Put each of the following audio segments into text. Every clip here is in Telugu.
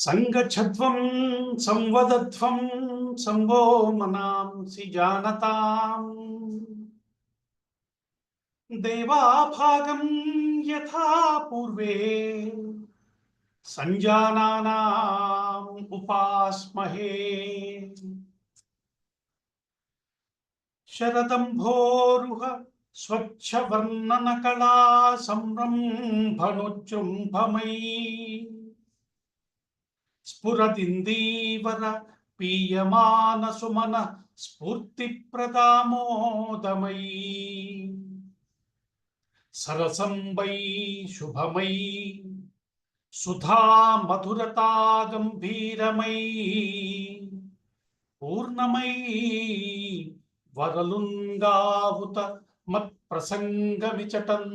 సంగచ్ఛధ్వం సంవదధ్వం సంవో మనాంసి జానతాం దేవాభాగం యథా పూర్వే సంజానానాం ఉపాస్మహే శరదంభోరుహ స్వచ్ఛవర్ణనకళా సంరంభణోజృంభమై స్ఫురదిందీవర పీయమాన సుమన స్ఫూర్తిప్రదామోదమయీ సరసంబై శుభమై సుధా మధురతా గంభీరమై పూర్ణమై వరలుంగావుత మత్ప్రసంగమిచటన్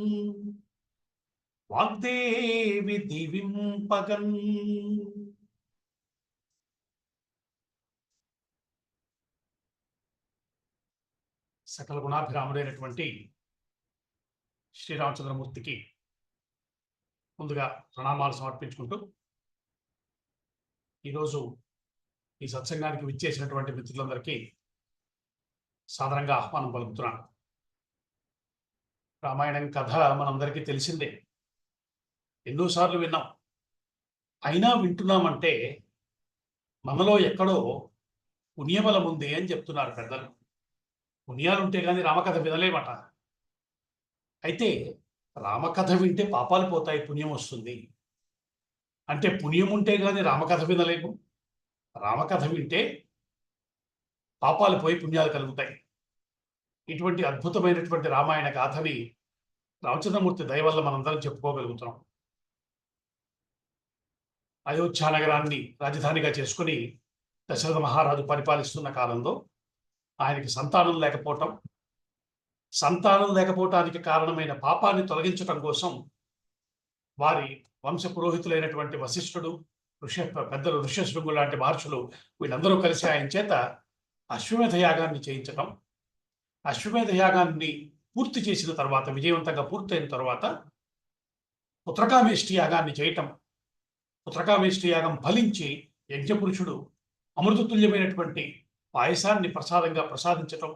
వాగ్దేవి దివింపగన్. సకల గుణాభిరాముడైనటువంటి శ్రీరామచంద్రమూర్తికి ముందుగా ప్రణామాలు సమర్పించుకుంటూ ఈరోజు ఈ సత్సంగానికి విచ్చేసినటువంటి మిత్రులందరికీ సాదరంగా ఆహ్వానం పలుకుతున్నాను. రామాయణం కథ మనందరికీ తెలిసిందే, ఎన్నోసార్లు విన్నాం. అయినా వింటున్నామంటే మనలో ఎక్కడో పుణ్యబలం ఉంది అని చెప్తున్నారు పెద్దలు. పుణ్యాలుంటే కానీ రామకథ వినలేమట. అయితే రామకథ వింటే పాపాలు పోతాయి, పుణ్యం వస్తుంది అంటే పుణ్యం ఉంటే కానీ రామకథ వినలేము, రామకథ వింటే పాపాలు పోయి పుణ్యాలు కలుగుతాయి. ఇటువంటి అద్భుతమైనటువంటి రామాయణ గాథని రామచంద్రమూర్తి దయ వల్ల మనందరం చెప్పుకోగలుగుతున్నాం. అయోధ్య నగరాన్ని రాజధానిగా చేసుకుని దశరథ మహారాజు పరిపాలిస్తున్న కాలంలో ఆయనకి సంతానం లేకపోవటానికి కారణమైన పాపాన్ని తొలగించటం కోసం వారి వంశ పురోహితులైనటువంటి వశిష్ఠుడు, పెద్దలు ఋష్యశృంగులు లాంటి మహర్షులు వీళ్ళందరూ కలిసి ఆయన చేత అశ్వమేధ యాగాన్ని చేయించటం, అశ్వమేధ యాగాన్ని పూర్తి చేసిన తర్వాత, విజయవంతంగా పూర్తయిన తర్వాత పుత్రకామేష్టి యాగాన్ని చేయటం, పుత్రకామేష్టి యాగం ఫలించి యజ్ఞపురుషుడు అమృతతుల్యమైనటువంటి పాయసాన్ని ప్రసాదంగా ప్రసాదించటం,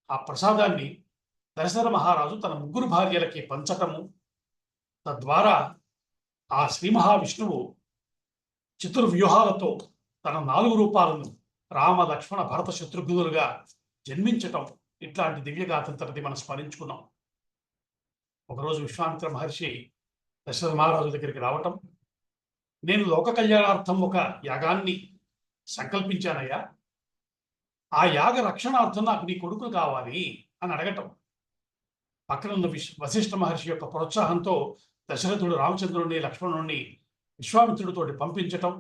ఆ ప్రసాదాన్ని దశరథ మహారాజు తన 3 భార్యలకి పంచటము, తద్వారా ఆ శ్రీ మహావిష్ణువు చతుర్వ్యూహాలతో తన 4 రూపాలను రామ లక్ష్మణ భరత శత్రుఘ్నులుగా జన్మించటం, ఇట్లాంటి దివ్యగాథంతటిది మనం స్మరించుకున్నాం. ఒకరోజు విశ్వామిత్ర మహర్షి దశరథ మహారాజు దగ్గరికి రావటం, నేను లోక కళ్యాణార్థం ఒక యాగాన్ని సంకల్పించానయ్యా, ఆ యాగ రక్షణార్థం నాకు నీ కొడుకులు కావాలి అని అడగటం. పక్కనున్న వశిష్ఠ మహర్షి యొక్క ప్రోత్సాహంతో దశరథుడు రామచంద్రుడిని లక్ష్మణుడిని విశ్వామిత్రుడితోటి పంపించటం,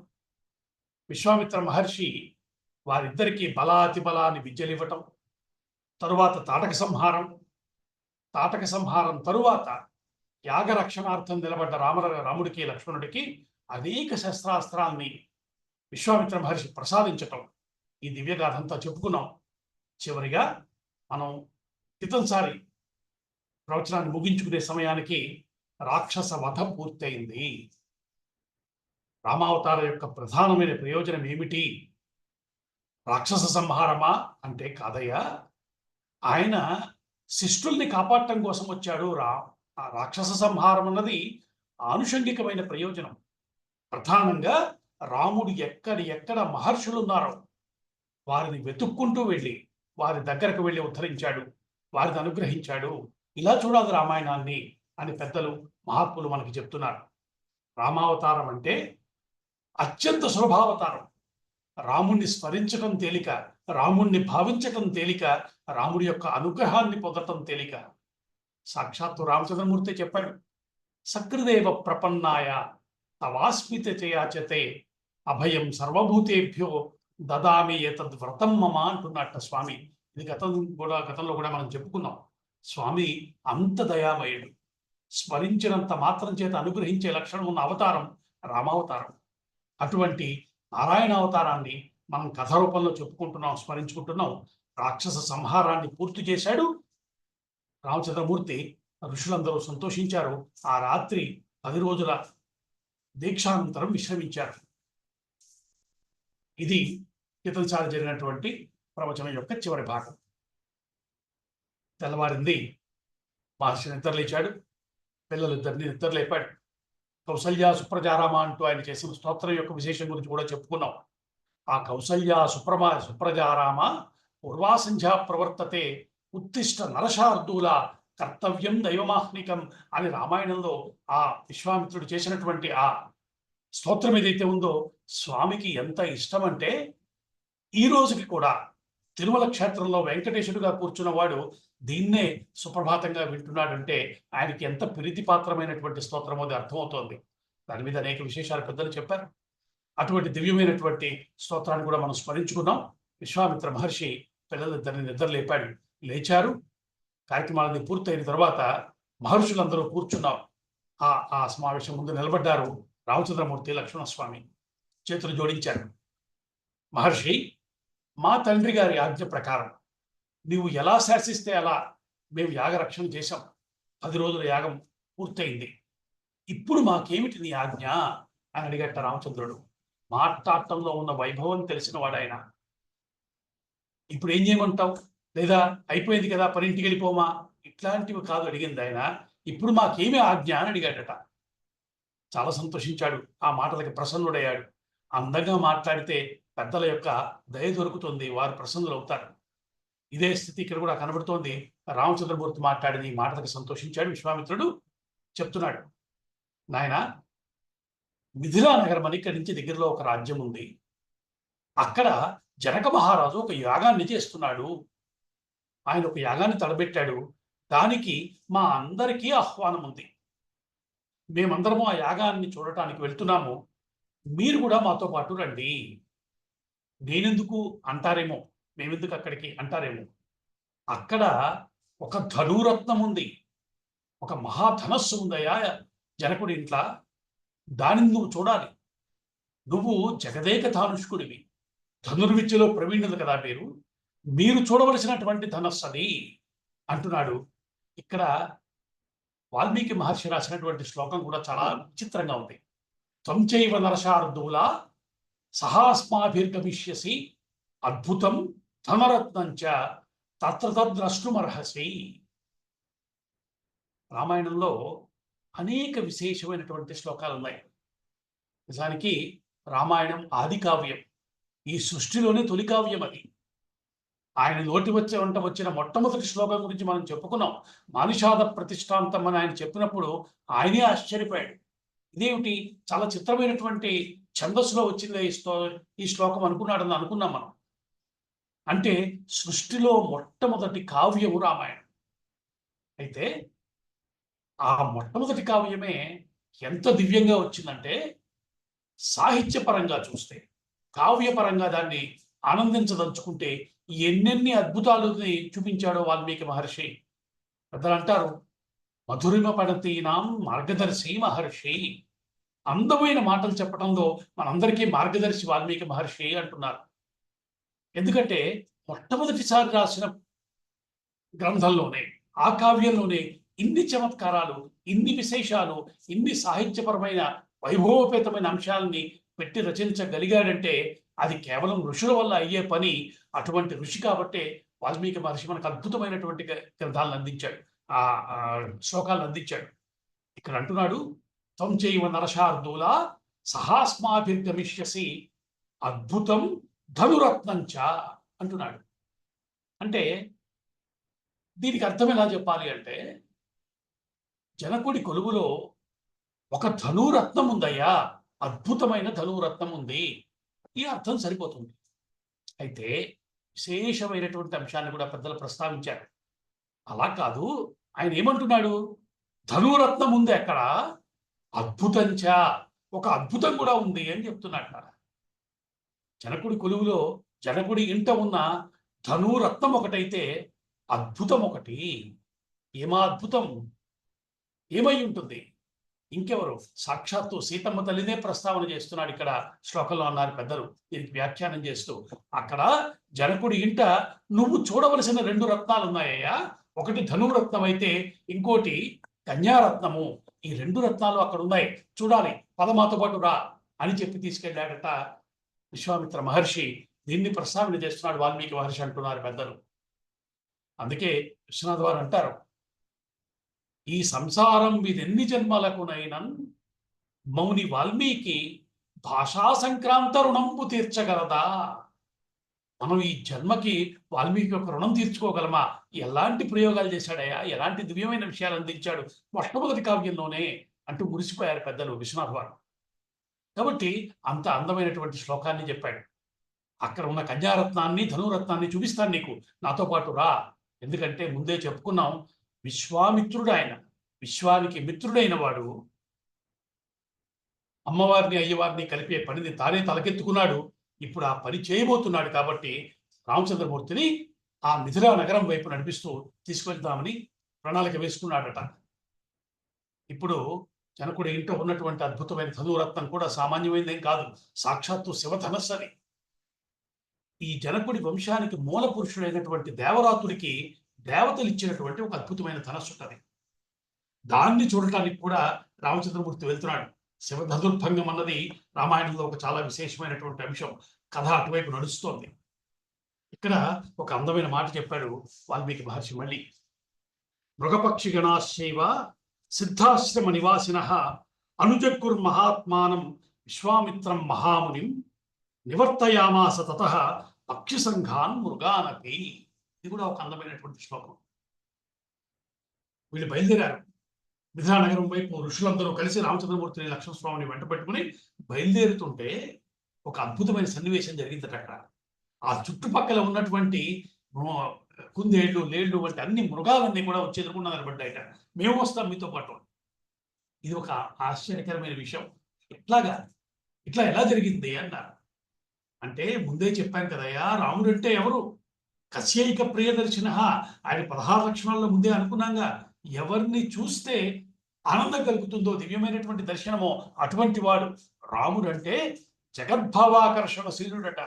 విశ్వామిత్ర మహర్షి వారిద్దరికీ బలాతిబలాన్ని విద్యలివ్వటం, తరువాత తాటక సంహారం తరువాత యాగ రక్షణార్థం నిలబడ్డ రాముడికి లక్ష్మణుడికి అనేక శస్త్రాస్త్రాల్ని విశ్వామిత్ర మహర్షి ప్రసాదించటం, ఈ దివ్యగాథంతా చెప్పుకున్నాం. చివరిగా మనం క్రితంసారి ప్రవచనాన్ని ముగించుకునే సమయానికి రాక్షస వధ పూర్తయింది. రామావతార యొక్క ప్రధానమైన ప్రయోజనం ఏమిటి? రాక్షస సంహారమా అంటే కాదయ్యా, ఆయన శిష్టుల్ని కాపాడటం కోసం వచ్చాడు. ఆ రాక్షస సంహారం అన్నది ఆనుషంగికమైన ప్రయోజనం. ప్రధానంగా రాముడు ఎక్కడ మహర్షులు ఉన్నారో వారిని వెతుక్కుంటూ వెళ్ళి వారి దగ్గరకు వెళ్ళి ఉద్ధరించాడు, వారిని అనుగ్రహించాడు. ఇలా చూడాలి రామాయణాన్ని అని పెద్దలు మహాత్ములు మనకి చెప్తున్నారు. రామావతారం అంటే అత్యంత సులభావతారం. రాముణ్ణి స్మరించటం తేలిక, రాముణ్ణి భావించటం తేలిక, రాముడి యొక్క అనుగ్రహాన్ని పొందటం తేలిక. సాక్షాత్తు రామచంద్రమూర్తి చెప్పాడు, సకృదేవ ప్రపన్నాయ తవాస్మిత చేయాచతే అభయం సర్వభూతేభ్యో దదామి ఏతద్ వ్రతం మమ అంటున్నట్ట స్వామి. ఇది గతంలో కూడా మనం చెప్పుకున్నాం. స్వామి అంత దయామయుడు, స్మరించినంత మాత్రం చేత అనుగ్రహించే లక్షణం ఉన్న అవతారం రామావతారం. అటువంటి నారాయణ అవతారాన్ని మనం కథ రూపంలో చెప్పుకుంటున్నాం, స్మరించుకుంటున్నాం. రాక్షస సంహారాన్ని పూర్తి చేశాడు రామచంద్రమూర్తి. ఋషులందరూ సంతోషించారు. ఆ రాత్రి 10 రోజుల దీక్షానంతరం విశ్రమించారు. ఇది క్రితంసారి జరిగినటువంటి ప్రవచనం యొక్క చివరి భాగం. తెల్లవారింది, మహర్షి నిద్రలేచాడు, పిల్లలిద్దరిని నిద్రలేపాడు. కౌసల్య సుప్రజారామ అంటూ ఆయన చేసిన స్తోత్రం యొక్క విశేషం గురించి కూడా చెప్పుకున్నాం. ఆ కౌసల్య సుప్రజారామ పూర్వాసంధ్యా ప్రవర్తతే ఉత్తిష్ట నరశార్దూల కర్తవ్యం దైవమాహ్నికం అని రామాయణంలో ఆ విశ్వామిత్రుడు చేసినటువంటి ఆ స్తోత్రం ఏదైతే ఉందో స్వామికి ఎంత ఇష్టం అంటే, ఈ రోజుకి కూడా తిరుమల క్షేత్రంలో వెంకటేశుడుగా కూర్చున్నవాడు దీన్నే సుప్రభాతంగా వింటున్నాడంటే ఆయనకి ఎంత ప్రీతిపాత్రమైనటువంటి స్తోత్రమో అది అర్థమవుతోంది. దాని మీద అనేక విశేషాలు పెద్దలు చెప్పారు. అటువంటి దివ్యమైనటువంటి స్తోత్రాన్ని కూడా మనం స్మరించుకున్నాం. విశ్వామిత్ర మహర్షి పిల్లలిద్దరిని నిద్రలేపాడు. లేచారు. కార్యక్రమాలన్నీ పూర్తయిన తర్వాత మహర్షులందరూ కూర్చున్నారు. ఆ సమావేశం ముందు నిలబడ్డారు. రామచంద్రమూర్తి, లక్ష్మణస్వామి చేతులు జోడించారు. మహర్షి, మా తండ్రి గారి ఆజ్ఞ ప్రకారం నీవు ఎలా శాసిస్తే అలా మేము యాగరక్షణ చేశాం. 10 రోజుల యాగం పూర్తయింది. ఇప్పుడు మాకేమిటి నీ ఆజ్ఞ అని అడిగట్ట రామచంద్రుడు. మాట్లాడటంలో ఉన్న వైభవం తెలిసిన వాడాయన. ఇప్పుడు ఏం చేయమంటావు? లేదా అయిపోయింది కదా, పరింటికి వెళ్ళిపోమా? ఇట్లాంటివి కాదు అడిగింది ఆయన. ఇప్పుడు మాకేమి ఆజ్ఞ అని అడిగాడట. చాలా సంతోషించాడు. ఆ మాటలకి ప్రసన్నుడయ్యాడు. అందంగా మాట్లాడితే పెద్దల యొక్క దయ దొరుకుతుంది, వారు ప్రసన్నులు అవుతారు. ఇదే స్థితి ఇక్కడ కూడా కనబడుతోంది. రామచంద్రమూర్తి మాట్లాడిన ఈ మాటలకు సంతోషించాడు. విశ్వామిత్రుడు చెప్తున్నాడు, నాయన, మిథిలా నగరం అని ఇక్కడి నుంచి దగ్గరలో ఒక రాజ్యం ఉంది. అక్కడ జనక మహారాజు ఒక యాగాన్ని చేస్తున్నాడు. ఆయన ఒక యాగాన్ని తలబెట్టాడు. దానికి మా అందరికీ ఆహ్వానం ఉంది. మేమందరము ఆ యాగాన్ని చూడటానికి వెళ్తున్నాము. మీరు కూడా మాతో పాటు రండి. నేనెందుకు అంటారేమో, మేమెందుకు అక్కడికి అంటారేమో. అక్కడ ఒక ధనురత్నం ఉంది, ఒక మహాధనస్సు ఉందయ్యా జనకుడి ఇంట్లో. దానిని నువ్వు చూడాలి. నువ్వు జగదేక ధానుష్కుడివి, ధనుర్విద్యలో ప్రవీణులు కదా మీరు చూడవలసినటువంటి ధనస్సు అది అంటున్నాడు. ఇక్కడ వాల్మీకి మహర్షి రాసినటువంటి శ్లోకం కూడా చాలా విచిత్రంగా ఉంది. త్వంచైవ నరశార్దూల సహాస్మాభిర్గమిష్యసి అద్భుతం ధనరత్నంచ తత్ర తద్ద్రష్టుమర్హసి. రామాయణంలో అనేక విశేషమైనటువంటి శ్లోకాలు ఉన్నాయి. నిజానికి రామాయణం ఆది కావ్యం, ఈ సృష్టిలోనే తొలి కావ్యం అది. ఆయన నోటి వెంట వచ్చిన మొట్టమొదటి శ్లోకం గురించి మనం చెప్పుకున్నాం. మానిషాద ప్రతిష్టాంతం అని ఆయన చెప్పినప్పుడు ఆయనే ఆశ్చర్యపోయాడు. ఇదేమిటి, చాలా చిత్రమైనటువంటి ఛందస్సులో వచ్చిందే ఈ శ్లోకం అనుకున్నాడని అనుకున్నాం మనం. అంటే సృష్టిలో మొట్టమొదటి కావ్యము రామాయణం. అయితే ఆ మొట్టమొదటి కావ్యమే ఎంత దివ్యంగా వచ్చిందంటే, సాహిత్యపరంగా చూస్తే, కావ్యపరంగా దాన్ని ఆనందించదలుచుకుంటే ఎన్నెన్ని అద్భుతాలని చూపించాడో వాల్మీకి మహర్షి. పెద్దలు అంటారు, మధురిమ పడతీనాం మార్గదర్శి మహర్షి. అందమైన మాటలు చెప్పడంలో మనందరికీ మార్గదర్శి వాల్మీకి మహర్షి అంటున్నారు. ఎందుకంటే మొట్టమొదటిసారి రాసిన గ్రంథంలోనే, ఆ కావ్యంలోనే ఇన్ని చమత్కారాలు, ఇన్ని విశేషాలు, ఇన్ని సాహిత్యపరమైన వైభవోపేతమైన అంశాలని పెట్టి రచించగలిగాడంటే అది కేవలం ఋషుల వల్ల అయ్యే పని. అటువంటి ఋషి కాబట్టే వాల్మీకి మహర్షి మనకు అద్భుతమైనటువంటి గ్రంథాలను అందించాడు, ఆ శ్లోకాలను అందించాడు. ఇక్కడ అంటున్నాడు, త్వం చైవ నరశార్దూల సహాస్మాభిర్గమిష్యసి అద్భుతం ధనురత్నంచ అంటున్నాడు. అంటే దీనికి అర్థం ఎలా చెప్పాలి అంటే, జనకుడి కొలువులో ఒక ధనురత్నం ఉందయ్యా, అద్భుతమైన ధనురత్నం ఉంది, ఈ అర్థం సరిపోతుంది. అయితే విశేషమైనటువంటి అంశాన్ని కూడా పెద్దలు ప్రస్తావించారు. అలా కాదు, ఆయన ఏమంటున్నాడు, ధనురత్నం ఉంది అక్కడ, అద్భుతంచా, ఒక అద్భుతం కూడా ఉంది అని చెప్తున్నాడు. జనకుడి కొలువులో, జనకుడి ఇంట ఉన్న ధనురత్నం ఒకటైతే అద్భుతం ఒకటి. ఏమా అద్భుతం, ఏమై ఉంటుంది? ఇంకెవరు, సాక్షాత్తు సీతమ్మ తల్లినే ప్రస్తావన చేస్తున్నాడు ఇక్కడ శ్లోకంలో అన్నారు పెద్దలు దీనికి వ్యాఖ్యానం చేస్తూ. అక్కడ జనకుడి ఇంట నువ్వు చూడవలసిన 2 రత్నాలు ఉన్నాయ్యా. ఒకటి ధనురత్నం అయితే ఇంకోటి కన్యారత్నము. ఈ 2 రత్నాలు అక్కడ ఉన్నాయి, చూడాలి, పదమాతో పాటు రా అని చెప్పి తీసుకెళ్ళాడట విశ్వామిత్ర మహర్షి దీన్ని ప్రస్తావన చేస్తున్నాడు వాల్మీకి మహర్షి అంటున్నారు పెద్దలు. అందుకే విశ్వనాథ్ వారు అంటారు, ఈ సంసారం మీదెన్ని జన్మలకునైనన్ మౌని వాల్మీకి భాషా సంక్రాంత రుణంపు తీర్చగలదా. మనం ఈ జన్మకి వాల్మీకి యొక్క రుణం తీర్చుకోగలమా? ఎలాంటి ప్రయోగాలు చేశాడయ్యా, ఎలాంటి దివ్యమైన విషయాలు అందించాడు మొట్టమొదటి కావ్యంలోనే అంటూ మురిసిపోయారు పెద్దలు విశ్వనాథ్ వారు. కాబట్టి అంత అందమైనటువంటి శ్లోకాన్ని చెప్పాడు. అక్కడ ఉన్న కన్యారత్నాన్ని ధనురత్నాన్ని చూపిస్తాను నీకు, నాతో పాటు రా. ఎందుకంటే ముందే చెప్పుకున్నాం, విశ్వామిత్రుడు ఆయన, విశ్వానికి మిత్రుడైన వాడు అమ్మవారిని అయ్యవారిని కలిపే పనిని తానే తలకెత్తుకున్నాడు. ఇప్పుడు ఆ పని చేయబోతున్నాడు కాబట్టి రామచంద్రమూర్తిని ఆ మిథిలా నగరం వైపు నడిపిస్తూ తీసుకెళ్తామని ప్రణాళిక వేసుకున్నాడట. ఇప్పుడు జనకుడి ఇంట్లో ఉన్నటువంటి అద్భుతమైన ధనురత్నం కూడా సామాన్యమైనదేం కాదు, సాక్షాత్తు శివధనస్సు అని. ఈ జనకుడి వంశానికి మూల పురుషుడైనటువంటి దేవరాతుడికి దేవతలు ఇచ్చినటువంటి ఒక అద్భుతమైన ధనస్సు ఉంటుంది. దాన్ని చూడటానికి కూడా రామచంద్రమూర్తి వెళ్తున్నాడు. శివధనుర్భంగం అన్నది రామాయణంలో ఒక చాలా విశేషమైనటువంటి అంశం. కథ అటువైపు నడుస్తోంది. ఇక్కడ ఒక అందమైన మాట చెప్పాడు వాల్మీకి మహర్షి. మళ్ళీ మృగపక్షి గణాశైవ సిద్ధాశ్రమ నివాసిన అనుజగ్గుర్మహాత్మానం విశ్వామిత్రం మహామునిం నివర్తయామాస తతః పక్షి సంఘాన్ మృగానపి. ఇది కూడా ఒక అందమైనటువంటి శ్లోకం. వీళ్ళు బయలుదేరారు మిథిలానగరం వైపు. ఋషులందరూ కలిసి రామచంద్రమూర్తిని లక్ష్మణస్వామిని వెంట పెట్టుకుని బయలుదేరుతుంటే ఒక అద్భుతమైన సన్నివేశం జరిగిందట అక్కడ. ఆ చుట్టుపక్కల ఉన్నటువంటి కుందేళ్లు, లేళ్లు వంటి అన్ని మృగాలన్నీ కూడా వచ్చి ఎదుర్కొన్నా నిలబడ్డాయట. మేము వస్తాం మీతో పాటు. ఇది ఒక ఆశ్చర్యకరమైన విషయం. ఇట్లా ఎలా జరిగింది అన్నారు. అంటే ముందే చెప్పాను కదయ్యా, రాముడు అంటే ఎవరు? కస్యైక ప్రియదర్శిన. ఆయన 16 లక్షణాల్లో ముందే అనుకున్నాగా, ఎవరిని చూస్తే ఆనందం కలుగుతుందో, దివ్యమైనటువంటి దర్శనమో అటువంటి వాడు రాముడు. అంటే జగద్భావాకర్షణశీలుడట.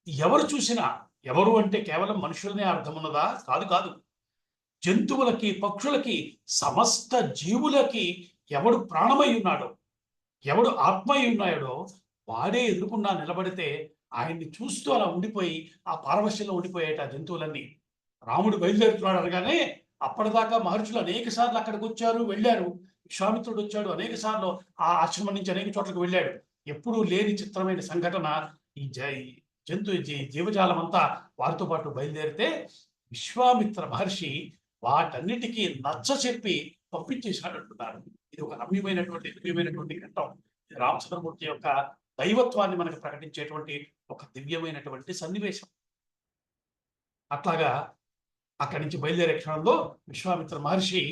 ఎవరు చూసినా, ఎవరు అంటే కేవలం మనుషులనే అర్థం ఉన్నదా? కాదు కాదు. జంతువులకి, పక్షులకి, సమస్త జీవులకి ఎవడు ప్రాణమై ఉన్నాడో, ఎవడు ఆత్మై ఉన్నాడో వాడే ఎదురుకుండా నిలబడితే ఆయన్ని చూస్తూ అలా ఉండిపోయి ఆ పారవశ్యంలో ఉండిపోయేట జంతువులన్నీ. రాముడు బయలుదేరుతున్నాడు అనగానే అప్పటిదాకా మహర్షులు అనేక సార్లు అక్కడికి వచ్చారు, వెళ్ళారు. విశ్వామిత్రుడు వచ్చాడు, అనేక సార్లు ఆ ఆశ్రమం నుంచి అనేక చోట్లకు వెళ్ళాడు. ఎప్పుడూ లేని చిత్రమైన సంఘటన. ఈ జీవజాలం అంతా వారితో పాటు బయలుదేరితే విశ్వామిత్ర మహర్షి వాటన్నిటికీ నచ్చ చెప్పి పంపించేశాడు అంటున్నారు. ఇది ఒక దివ్యమైనటువంటి ఘట్టం. రామచంద్రమూర్తి యొక్క దైవత్వాన్ని మనకు ప్రకటించేటువంటి ఒక దివ్యమైనటువంటి సన్నివేశం. అట్లాగా అక్కడి నుంచి బయలుదేరే క్షణంలో విశ్వామిత్ర మహర్షి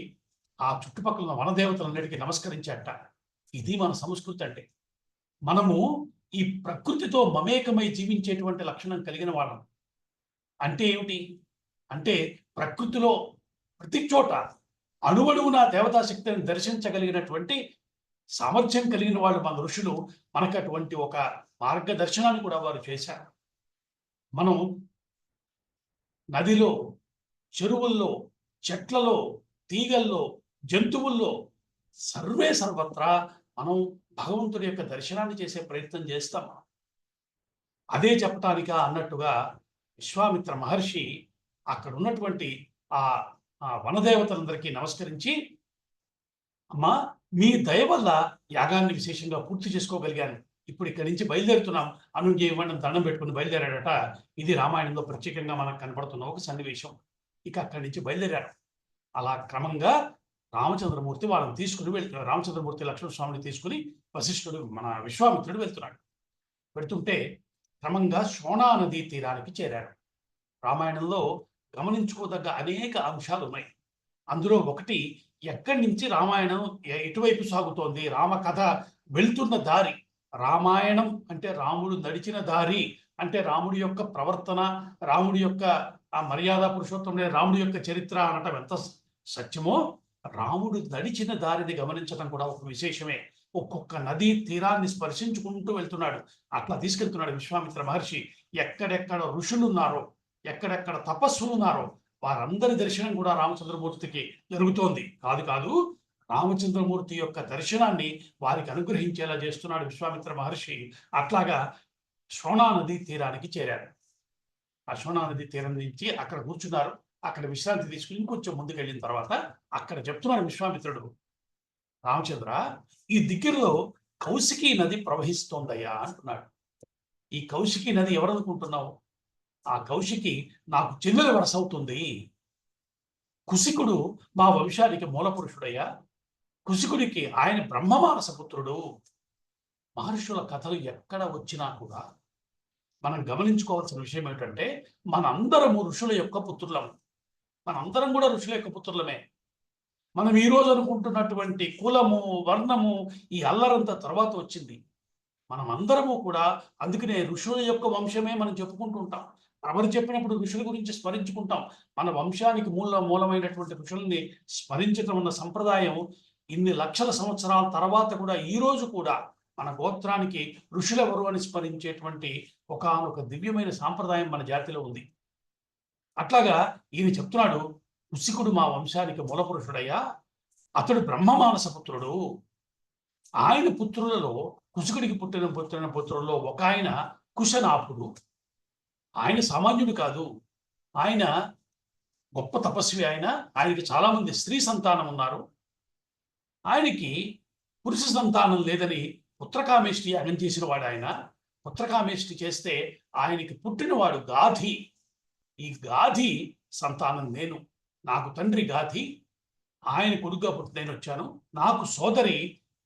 ఆ చుట్టుపక్కల ఉన్న వనదేవతలన్నిటికీ నమస్కరించాట. ఇది మన సంస్కృతి. అంటే మనము ఈ ప్రకృతితో మమేకమై జీవించేటువంటి లక్షణం కలిగిన వాళ్ళం. అంటే ఏమిటి అంటే, ప్రకృతిలో ప్రతి చోట అణువణువున దేవతాశక్తిని దర్శించగలిగినటువంటి సామర్థ్యం కలిగిన వాళ్ళు మన ఋషులు. మనకు అటువంటి ఒక మార్గదర్శనాన్ని కూడా వారు చేశారు. మనం నదిలో, చెరువుల్లో, చెట్లలో, తీగల్లో, జంతువుల్లో సర్వత్రా మనం భగవంతుడి యొక్క దర్శనాన్ని చేసే ప్రయత్నం చేస్తాం. అదే చెప్పటానికా అన్నట్టుగా విశ్వామిత్ర మహర్షి అక్కడ ఉన్నటువంటి ఆ వనదేవతలందరికీ నమస్కరించి, అమ్మా మీ దయ వల్ల యాగాన్ని విశేషంగా పూర్తి చేసుకోగలిగాను. ఇప్పుడు ఇక్కడి నుంచి బయలుదేరుతున్నాం. అనుజేయమని దండం పెట్టుకుని బయలుదేరాడట. ఇది రామాయణంలో ప్రత్యేకంగా మనకు కనపడుతున్న ఒక సన్నివేశం. ఇక అక్కడి నుంచి బయలుదేరాడు. అలా క్రమంగా రామచంద్రమూర్తి వాళ్ళని తీసుకుని వెళ్తున్నాడు. రామచంద్రమూర్తి లక్ష్మణస్వామిని తీసుకుని వశిష్ఠుడు మన విశ్వామిత్రుడు వెళ్తున్నాడు. వెళ్తుంటే క్రమంగా శోణా నదీ తీరానికి చేరాడు. రామాయణంలో గమనించుకోదగ్గ అనేక అంశాలు ఉన్నాయి. అందులో ఒకటి, ఎక్కడి నుంచి రామాయణం ఎటువైపు సాగుతోంది, రామకథ వెళ్తున్న దారి. రామాయణం అంటే రాముడు నడిచిన దారి, అంటే రాముడి యొక్క ప్రవర్తన, రాముడి యొక్క ఆ మర్యాద పురుషోత్తముడే రాముడి యొక్క చరిత్ర అనటం ఎంత సత్యమో, రాముడు నడిచిన దారిని గమనించడం కూడా ఒక విశేషమే. ఒక్కొక్క నదీ తీరాన్ని స్పర్శించుకుంటూ వెళ్తున్నాడు. అట్లా తీసుకెళ్తున్నాడు విశ్వామిత్ర మహర్షి. ఎక్కడెక్కడ ఋషులు ఉన్నారో, ఎక్కడెక్కడ తపస్సులు ఉన్నారో వారందరి దర్శనం కూడా రామచంద్రమూర్తికి జరుగుతోంది. కాదు రామచంద్రమూర్తి యొక్క దర్శనాన్ని వారికి అనుగ్రహించేలా చేస్తున్నాడు విశ్వామిత్ర మహర్షి. అట్లాగా శోణా నది తీరానికి చేరారు. ఆ శోణా నది తీరం నుంచి అక్కడ కూర్చున్నారు. అక్కడ విశ్రాంతి తీసుకుని ఇంకొంచెం ముందుకు వెళ్ళిన తర్వాత అక్కడ చెప్తున్నాడు విశ్వామిత్రుడు, రామచంద్ర, ఈ దగ్గరలో కౌశికీ నది ప్రవహిస్తోందయ్యా అంటున్నాడు. ఈ కౌశికీ నది ఎవరనుకుంటున్నావు? ఆ కౌశికి నాకు చెల్లెల వరస అవుతుంది. కుశికుడు మా వంశానికి మూలపురుషుడయ్యా. కుశికుడికి ఆయన బ్రహ్మమానస పుత్రుడు. మహర్షుల కథలు ఎక్కడ వచ్చినా కూడా మనం గమనించుకోవాల్సిన విషయం ఏమిటంటే, మనందరము ఋషుల యొక్క పుత్రులం. మనందరం కూడా ఋషుల యొక్క పుత్రులమే. మనం ఈ రోజు అనుకుంటున్నటువంటి కులము, వర్ణము, ఈ అల్లరంతా తర్వాత వచ్చింది. మనం అందరము కూడా అందుకనే ఋషుల యొక్క వంశమే మనం చెప్పుకుంటూ ఉంటాం. ఎవరు చెప్పినప్పుడు ఋషుల గురించి స్మరించుకుంటాం. మన వంశానికి మూలమైనటువంటి ఋషుల్ని స్మరించడం ఉన్న సంప్రదాయం ఇన్ని లక్షల సంవత్సరాల తర్వాత కూడా ఈ రోజు కూడా మన గోత్రానికి ఋషులెవరు అని స్మరించేటువంటి ఒకానొక దివ్యమైన సాంప్రదాయం మన జాతిలో ఉంది. అట్లాగా ఈయన చెప్తున్నాడు, కుశికుడు మా వంశానికి మూలపురుషుడయ్యా. అతడు బ్రహ్మమానస పుత్రుడు. ఆయన పుత్రులలో కుశికుడికి పుట్టిన పుత్రుల్లో ఒక ఆయన కుశనాభుడు. ఆయన సామాన్యుడు కాదు. ఆయన గొప్ప తపస్వి. ఆయనకి చాలా మంది స్త్రీ సంతానం ఉన్నారు. ఆయనకి పురుష సంతానం లేదని పుత్రకామేష్టి యాగం చేసిన వాడు ఆయన. పుత్రకామేష్టి చేస్తే ఆయనకి పుట్టినవాడు గాధి. ఈ గాధి సంతానం నేను. నాకు తండ్రి గాధి, ఆయన కొడుకుగా పుట్టి నేను వచ్చాను. నాకు సోదరి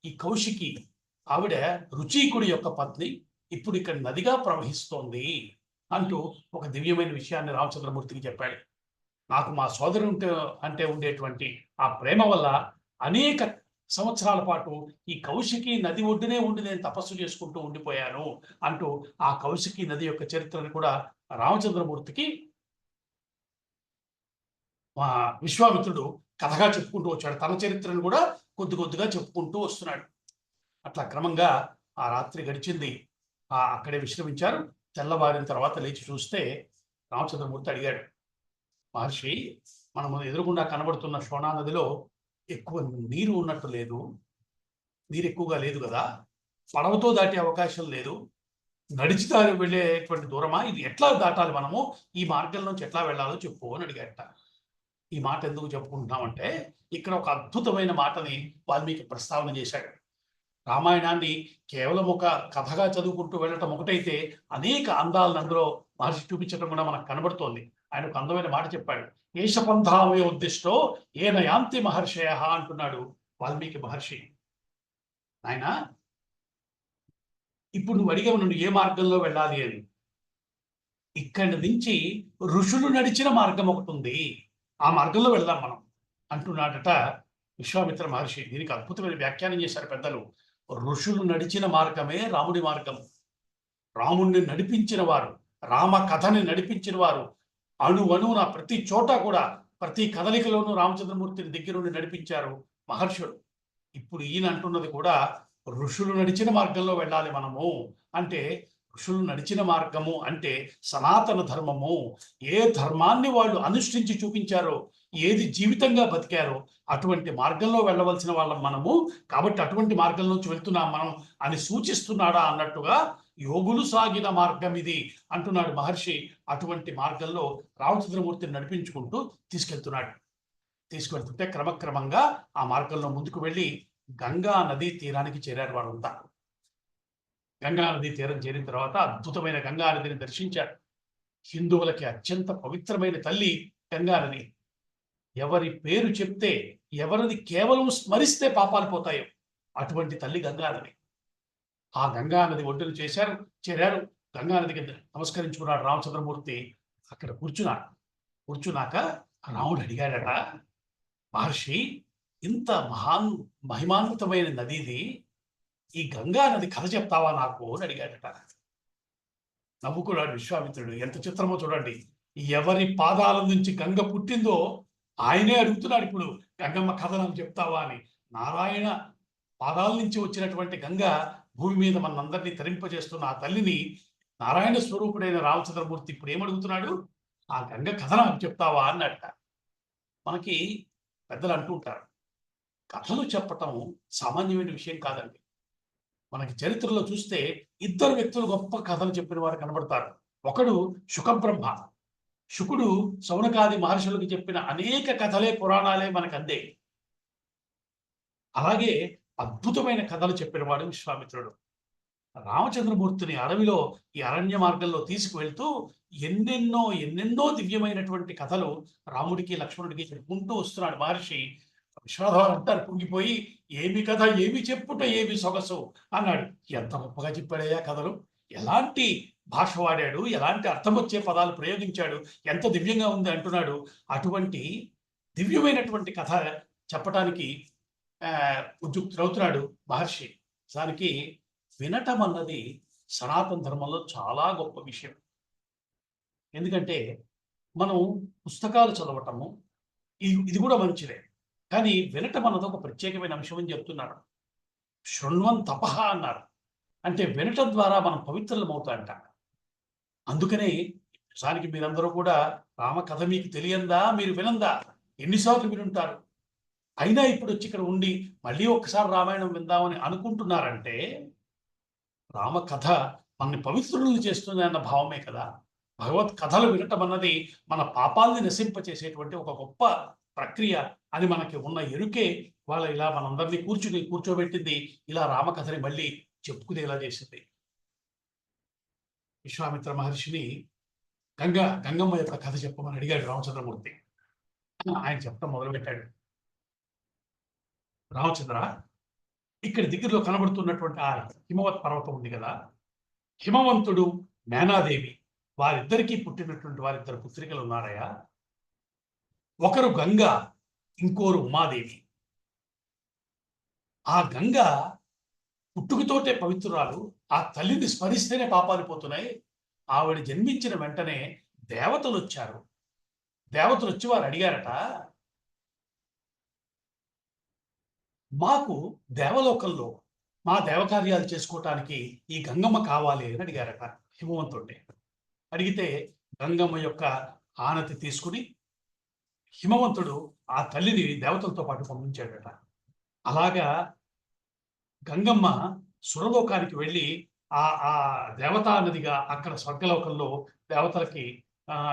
ఈ కౌశికి, ఆవిడ రుచీకుడి యొక్క పత్ని, ఇప్పుడు ఇక్కడ నదిగా ప్రవహిస్తోంది అంటూ ఒక దివ్యమైన విషయాన్ని రామచంద్రమూర్తికి చెప్పాడు. నాకు మా సోదరు అంటే ఉండేటువంటి ఆ ప్రేమ వల్ల అనేక సంవత్సరాల పాటు ఈ కౌశికి నది ఒడ్డునే ఉండి నేను తపస్సు చేసుకుంటూ ఉండిపోయాను అంటూ ఆ కౌశికి నది యొక్క చరిత్రను కూడా రామచంద్రమూర్తికి విశ్వామిత్రుడు కథగా చెప్పుకుంటూ వచ్చాడు. తన చరిత్రను కూడా కొద్ది కొద్దిగా చెప్పుకుంటూ వస్తున్నాడు. అట్లా క్రమంగా ఆ రాత్రి గడిచింది. అక్కడే విశ్రమించారు. తెల్లవారిన తర్వాత లేచి చూస్తే రామచంద్రమూర్తి అడిగాడు, మహర్షి, మనము ఎదురుగుండా కనబడుతున్న శోణా నదిలో ఎక్కువ నీరు ఉన్నట్టు లేదు. నీరు ఎక్కువగా లేదు కదా, పడవతో దాటే అవకాశం లేదు, నడిచి దారి వెళ్ళేటువంటి దూరమా, ఇది ఎట్లా దాటాలి, మనము ఈ మార్గం నుంచి ఎట్లా వెళ్ళాలో చెప్పు అని అడిగాట. ఈ మాట ఎందుకు చెప్పుకుంటున్నామంటే, ఇక్కడ ఒక అద్భుతమైన మాటని వాల్మీకి ప్రస్తావన చేశాడు. రామాయణాన్ని కేవలం ఒక కథగా చదువుకుంటూ వెళ్ళటం ఒకటైతే, అనేక అందాలను అందులో మహర్షి చూపించడం కూడా మనకు కనబడుతోంది. ఆయన ఒక అందమైన మాట చెప్పాడు, ఏషపంథామే ఉద్దిష్టో ఏన యాంతి మహర్షయ అంటున్నాడు వాల్మీకి మహర్షి. ఆయన ఇప్పుడు నువ్వు అడిగావు నన్ను ఏ మార్గంలో వెళ్ళాలి అని. ఇక్కడి నుంచి ఋషులు నడిచిన మార్గం ఒకటి ఉంది, ఆ మార్గంలో వెళ్దాం మనం అంటున్నాడట విశ్వామిత్ర మహర్షి. దీనికి అద్భుతమైన వ్యాఖ్యానం చేశారు పెద్దలు. ఋషులు నడిచిన మార్గమే రాముడి మార్గం. రాముణ్ణి నడిపించిన వారు, రామ కథని నడిపించిన వారు, అణువణువున ప్రతి చోట కూడా ప్రతి కదలికలోనూ రామచంద్రమూర్తిని దగ్గరుండి నడిపించారు మహర్షులు. ఇప్పుడు ఈయన అంటున్నది కూడా ఋషులు నడిచిన మార్గంలో వెళ్ళాలి మనము అంటే, ఋషులు నడిచిన మార్గము అంటే సనాతన ధర్మము. ఏ ధర్మాన్ని వాళ్ళు అనుష్ఠించి చూపించారో, ఏది జీవితంగా బతికారో అటువంటి మార్గంలో వెళ్ళవలసిన వాళ్ళం మనము. కాబట్టి అటువంటి మార్గంలోంచి వెళ్తున్నాం మనం అని సూచిస్తున్నాడా అన్నట్టుగా, యోగులు సాగిన మార్గం ఇది అంటున్నాడు మహర్షి. అటువంటి మార్గంలో రామచంద్రమూర్తిని నడిపించుకుంటూ తీసుకెళ్తుంటే క్రమక్రమంగా ఆ మార్గంలో ముందుకు వెళ్ళి గంగా నదీ తీరానికి చేరారు వారంతా. గంగా నదీ తీరం చేరిన తర్వాత అద్భుతమైన గంగా నదిని దర్శించారు. హిందువులకి అత్యంత పవిత్రమైన తల్లి గంగా నది. ఎవరి పేరు చెప్తే, ఎవరిని కేవలం స్మరిస్తే పాపాలు పోతాయో అటువంటి తల్లి గంగా నది. ఆ గంగా నది ఒడ్డును చేరారు. గంగా నదికి నమస్కరించుకున్నాడు రామచంద్రమూర్తి. అక్కడ కూర్చున్నాక రాముడు అడిగాడట, మహర్షి, ఇంత మహిమాన్వితమైన నది ఇది, ఈ గంగా నది కథ చెప్తావా నాకు అని అడిగాడట. నవ్వుకున్నాడు విశ్వామిత్రుడు. ఎంత చిత్రమో చూడండి. ఎవరి పాదాల నుంచి గంగ పుట్టిందో ఆయనే అడుగుతున్నాడు ఇప్పుడు, గంగమ్మ కథ నాకు చెప్తావా అని. నారాయణ పాదాల నుంచి వచ్చినటువంటి గంగ భూమి మీద మనందరినీ తరింపజేస్తున్న ఆ తల్లిని నారాయణ స్వరూపుడైన రామచంద్రమూర్తి ఇప్పుడు ఏమడుగుతున్నాడు, ఆ గంగ కథ నాకు చెప్తావా అన్నట్ట. మనకి పెద్దలు అంటూ ఉంటారు, కథలు చెప్పటం సామాన్యమైన విషయం కాదండి. మనకి చరిత్రలో చూస్తే ఇద్దరు వ్యక్తులు గొప్ప కథలు చెప్పిన వారు కనబడతారు. ఒకడు శుకబ్రహ్మ. శుకుడు శౌనకాది మహర్షులకు చెప్పిన అనేక కథలే పురాణాలే మనకు అందే. అలాగే అద్భుతమైన కథలు చెప్పినవాడు విశ్వామిత్రుడు. రామచంద్రమూర్తిని అడవిలో ఈ అరణ్య మార్గంలో తీసుకువెళ్తూ ఎన్నెన్నో దివ్యమైనటువంటి కథలు రాముడికి లక్ష్మణుడికి చెప్పుకుంటూ వస్తున్నాడు మహర్షి. విశ్వాధారు అంటారు పొంగిపోయి, ఏమి కథ ఏమి చెప్పుట ఏమి సొగసు అన్నాడు. ఎంత గొప్పగా చెప్పాడయ్యా కథలు, ఎలాంటి భాష వాడాడు, ఎలాంటి అర్థం వచ్చే పదాలు ప్రయోగించాడు, ఎంత దివ్యంగా ఉంది అంటున్నాడు. అటువంటి దివ్యమైనటువంటి కథ చెప్పటానికి ఉద్యుక్తుడవుతున్నాడు మహర్షి. దానికి వినటం అన్నది సనాతన ధర్మంలో చాలా గొప్ప విషయం. ఎందుకంటే మనం పుస్తకాలు చదవటము ఇది కూడా మంచిదే, కానీ వినటం అన్నది ఒక ప్రత్యేకమైన అంశం అని చెప్తున్నారు. శృణ్వన్ తపః అన్నారు. అంటే వినటం ద్వారా మనం పవిత్రులమవుతాంట. అందుకనే నిజానికి మీరందరూ కూడా రామకథ మీకు తెలియందా, మీరు వినందా, ఎన్నిసార్లు వినుంటారు. అయినా ఇప్పుడు వచ్చి ఇక్కడ ఉండి మళ్ళీ ఒక్కసారి రామాయణం విందామని అనుకుంటున్నారంటే రామకథ మనని పవిత్రులను చేస్తుంది అన్న భావమే కదా. భగవత్ కథలు వినటం అన్నది మన పాపాలని నశింపచేసేటువంటి ఒక గొప్ప ప్రక్రియ అని మనకి ఉన్న ఎరుకే వాళ్ళ ఇలా మనందరినీ కూర్చోబెట్టింది, ఇలా రామకథని మళ్ళీ చెప్పుకునేలా చేసింది. విశ్వామిత్ర మహర్షిని గంగమ్మ యొక్క కథ చెప్పమని అడిగాడు రామచంద్రమూర్తి. ఆయన చెప్పడం మొదలుపెట్టాడు. రామచంద్ర, ఇక్కడ దగ్గరలో కనబడుతున్నటువంటి ఆ హిమవత్ పర్వతం ఉంది కదా, హిమవంతుడు మేనాదేవి వారిద్దరికీ పుట్టినటువంటి వారిద్దరు పుత్రికలు ఉన్నారయ్యా. ఒకరు గంగ, ఇంకోరు ఉమాదేవి. ఆ గంగ పుట్టుకతోటే పవిత్రురాలు, ఆ తల్లిని స్మరిస్తేనే పాపాలు పోతున్నాయి. ఆవిడ జన్మించిన వెంటనే దేవతలు వచ్చారు. దేవతలు వచ్చి వారు అడిగారట, మాకు దేవలోకంలో మా దేవకార్యాలు చేసుకోవటానికి ఈ గంగమ్మ కావాలి అని అడిగారట హిమవంతుడిని. అడిగితే గంగమ్మ యొక్క ఆనతి తీసుకుని హిమవంతుడు ఆ తల్లిని దేవతలతో పాటు పంపించాడట. అలాగా గంగమ్మ సురలోకానికి వెళ్ళి ఆ దేవతా నదిగా అక్కడ స్వర్గలోకంలో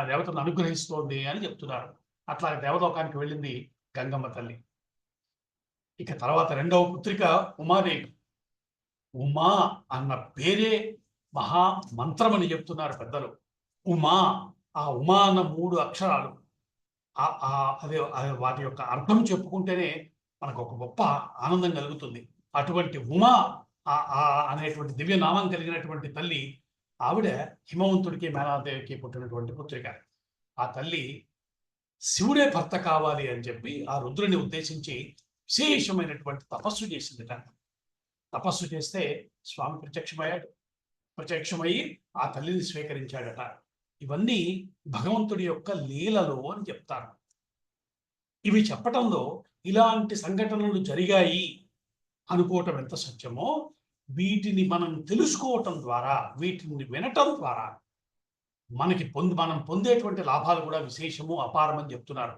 దేవతలను అనుగ్రహిస్తోంది అని చెప్తున్నారు. అట్లా దేవలోకానికి వెళ్ళింది గంగమ్మ తల్లి. ఇక తర్వాత రెండవ పుత్రిక ఉమాదేవి. ఉమా అన్న పేరే మహా మంత్రమని చెప్తున్నారు పెద్దలు. ఉమా, ఆ ఉమా అన్న 3 అక్షరాలు అదే వాటి యొక్క అర్థం చెప్పుకుంటేనే మనకు ఒక గొప్ప ఆనందం కలుగుతుంది. అటువంటి ఉమా అనేటువంటి దివ్య నామం కలిగినటువంటి తల్లి ఆవిడ హిమవంతుడికి మేనాదేవికి పుట్టినటువంటి పుత్రిక. ఆ తల్లి శివుడే భర్త కావాలి అని చెప్పి ఆ రుద్రుని ఉద్దేశించి విశేషమైనటువంటి తపస్సు చేసిందిట. తపస్సు చేస్తే స్వామి ప్రత్యక్షమయ్యి ఆ తల్లిని స్వీకరించాడట. ఇవన్నీ భగవంతుడి యొక్క లీలలు అని చెప్తారు. ఇవి చెప్పటంలో ఇలాంటి సంఘటనలు జరిగాయి అనుకోవటం ఎంత సత్యమో, వీటిని మనం తెలుసుకోవటం ద్వారా, వీటిని వినటం ద్వారా మనం పొందేటువంటి లాభాలు కూడా విశేషము, అపారమని చెప్తున్నారు.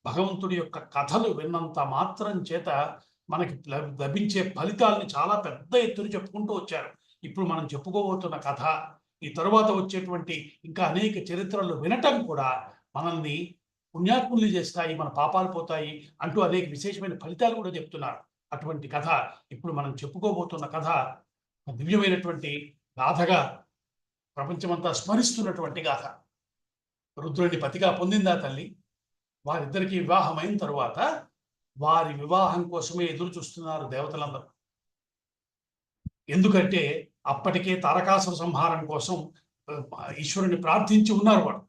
భగవంతుడి యొక్క కథలు విన్నంత మాత్రం చేత మనకి లభించే ఫలితాలని చాలా పెద్ద ఎత్తున చెప్పుకుంటూ వచ్చారు. ఇప్పుడు మనం చెప్పుకోబోతున్న కథ, ఈ తరువాత వచ్చేటువంటి ఇంకా అనేక చరిత్రలు వినటం కూడా మనల్ని పుణ్యాత్ముల్ని చేస్తాయి, మన పాపాలు పోతాయి అంటూ అనేక విశేషమైన ఫలితాలు కూడా చెప్తున్నారు. అటువంటి కథ ఇప్పుడు మనం చెప్పుకోబోతున్న కథ దివ్యమైనటువంటి గాథగా ప్రపంచమంతా స్మరిస్తున్నటువంటి గాథ. రుద్రుడిని పతిగా పొందిందా తల్లి. వారిద్దరికీ వివాహం అయిన తరువాత వారి వివాహం కోసమే ఎదురు చూస్తున్నారు దేవతలందరూ. ఎందుకంటే అప్పటికే తారకాసుర సంహారం కోసం ఈశ్వరుని ప్రార్థించి ఉన్నారు. వాడు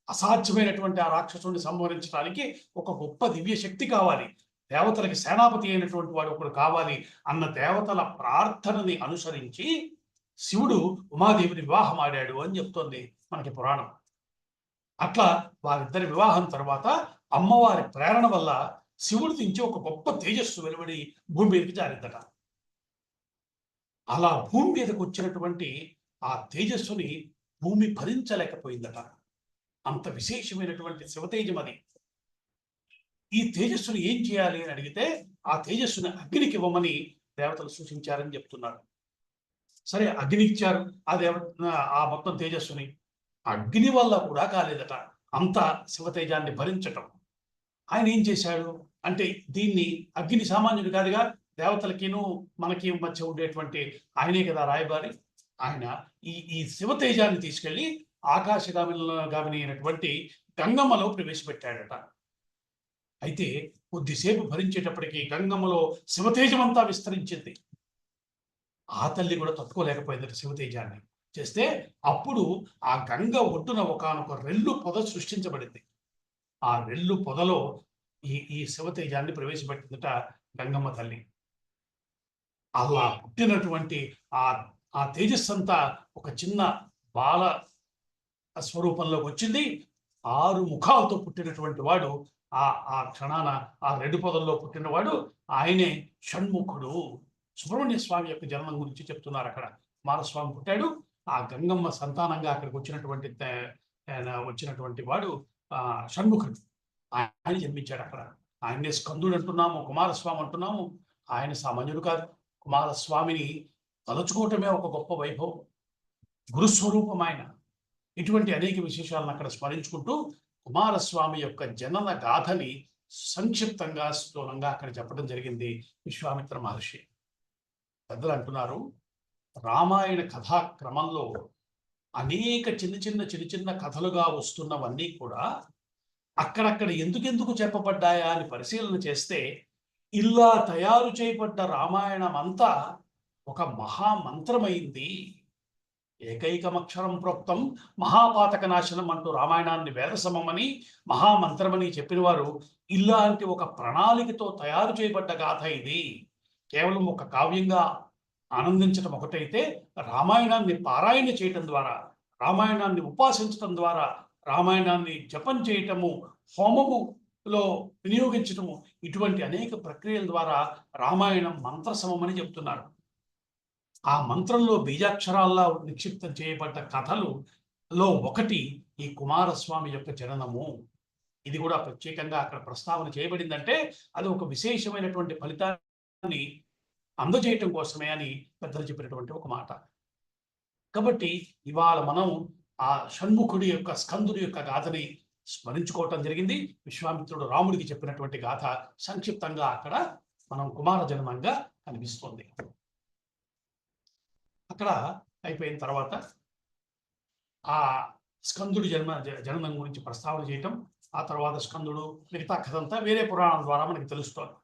అసాధ్యమైనటువంటి ఆ రాక్షసుని సంహరించడానికి ఒక గొప్ప దివ్య శక్తి కావాలి, దేవతలకి సేనాపతి అయినటువంటి వాడు ఒకడు కావాలి అన్న దేవతల ప్రార్థనని అనుసరించి శివుడు ఉమాదేవిని వివాహం ఆడాడు అని చెప్తోంది మనకి పురాణం. అట్లా వారిద్దరి వివాహం తర్వాత అమ్మవారి ప్రేరణ వల్ల శివుడి నుంచి ఒక గొప్ప తేజస్సు వెలువడి భూమి మీదకి జారిందట. అలా భూమి మీదకి వచ్చినటువంటి ఆ తేజస్సుని భూమి భరించలేకపోయిందట. అంత విశేషమైనటువంటి శివతేజం అది. ఈ తేజస్సుని ఏం చేయాలి అని అడిగితే ఆ తేజస్సుని అగ్నికి ఇవ్వమని దేవతలు సూచించారని చెప్తున్నారు. సరే అగ్ని ఇచ్చారు, అది ఆ మొత్తం తేజస్సుని. అగ్ని వల్ల కూడా కాలేదట అంత శివతేజాన్ని భరించటం. ఆయన ఏం చేశాడు అంటే, దీన్ని అగ్ని సామాన్యుడు కాదుగా, దేవతలకిను మనకి మధ్య ఉండేటువంటి ఆయనే కదా రాయబారి. ఆయన ఈ శివతేజాన్ని తీసుకెళ్లి గామిని అయినటువంటి గంగమ్మలో ప్రవేశపెట్టాడట. అయితే కొద్దిసేపు భరించేటప్పటికి గంగమ్మలో శివతేజమంతా విస్తరించింది. ఆ తల్లి కూడా తట్టుకోలేకపోయిందట శివతేజాన్ని. చేస్తే అప్పుడు ఆ గంగ ఒడ్డున ఒకానొక రెల్లు పొద సృష్టించబడింది. ఆ రెల్లు పొదలో ఈ శివతేజాన్ని ప్రవేశపెట్టిందట గంగమ్మ తల్లి. అలా పుట్టినటువంటి ఆ ఆ తేజస్సంతా ఒక చిన్న బాల స్వరూపంలోకి వచ్చింది. 6 ముఖాలతో పుట్టినటువంటి వాడు ఆ ఆ క్షణాన ఆ రెడ్డి పొదల్లో పుట్టినవాడు ఆయనే షణ్ముఖుడు. సుబ్రహ్మణ్య స్వామి యొక్క జన్మం గురించి చెప్తున్నారు అక్కడ. కుమారస్వామి పుట్టాడు. ఆ గంగమ్మ సంతానంగా అక్కడికి వచ్చినటువంటి వాడు షణ్ముఖుడు. ఆయన జన్మించాడు అక్కడ. ఆయన్నే స్కందుడు అంటున్నాము, కుమారస్వామి అంటున్నాము. ఆయన సామాన్యుడు కాదు. కుమారస్వామిని తలుచుకోవటమే ఒక గొప్ప వైభవం. గురుస్వరూపం ఆయన. ఇటువంటి అనేక విశేషాలను అక్కడ స్మరించుకుంటూ కుమారస్వామి యొక్క జనన గాథని సంక్షిప్తంగా స్థూలంగా అక్కడ చెప్పడం జరిగింది విశ్వామిత్ర మహర్షి. పెద్దలు అంటున్నారు, రామాయణ కథా క్రమంలో అనేక చిన్న చిన్న కథలుగా వస్తున్నవన్నీ కూడా అక్కడక్కడ ఎందుకెందుకు చెప్పబడ్డాయా అని పరిశీలన చేస్తే, ఇలా తయారు చేయబడ్డ రామాయణం అంతా ఒక మహామంత్రమైంది. ఏకైకమక్షరం ప్రోక్తం మహాపాతక నాశనం అంటూ రామాయణాన్ని వేదసమమని మహామంత్రమని చెప్పిన వారు ఇలాంటి ఒక ప్రణాళికతో తయారు చేయబడ్డ గాథ ఇది. కేవలం ఒక కావ్యంగా ఆనందించడం ఒకటైతే, రామాయణాన్ని పారాయణ చేయటం ద్వారా, రామాయణాన్ని ఉపాసించటం ద్వారా, రామాయణాన్ని జపం చేయటము, హోమములో వినియోగించటము, ఇటువంటి అనేక ప్రక్రియల ద్వారా రామాయణం మంత్రసమమని చెప్తున్నారు. ఆ మంత్రంలో బీజాక్షరాల్లా నిక్షిప్తం చేయబడ్డ కథలులో ఒకటి ఈ కుమారస్వామి యొక్క జననము. ఇది కూడా ప్రత్యేకంగా అక్కడ ప్రస్తావన చేయబడిందంటే అది ఒక విశేషమైనటువంటి ఫలితాన్ని అందజేయటం కోసమే అని పెద్దలు చెప్పినటువంటి ఒక మాట. కాబట్టి ఇవాళ మనం ఆ షణ్ముఖుడి యొక్క స్కందుడి యొక్క గాథని స్మరించుకోవటం జరిగింది. విశ్వామిత్రుడు రాముడికి చెప్పినటువంటి గాథ సంక్షిప్తంగా అక్కడ మనం కుమార జననంగా కనిపిస్తుంది. అక్కడ అయిపోయిన తర్వాత ఆ స్కందుడి జననం గురించి ప్రస్తావన చేయటం, ఆ తర్వాత స్కందుడు మిగతా కథ అంతా వేరే పురాణం ద్వారా మనకి తెలుస్తోంది.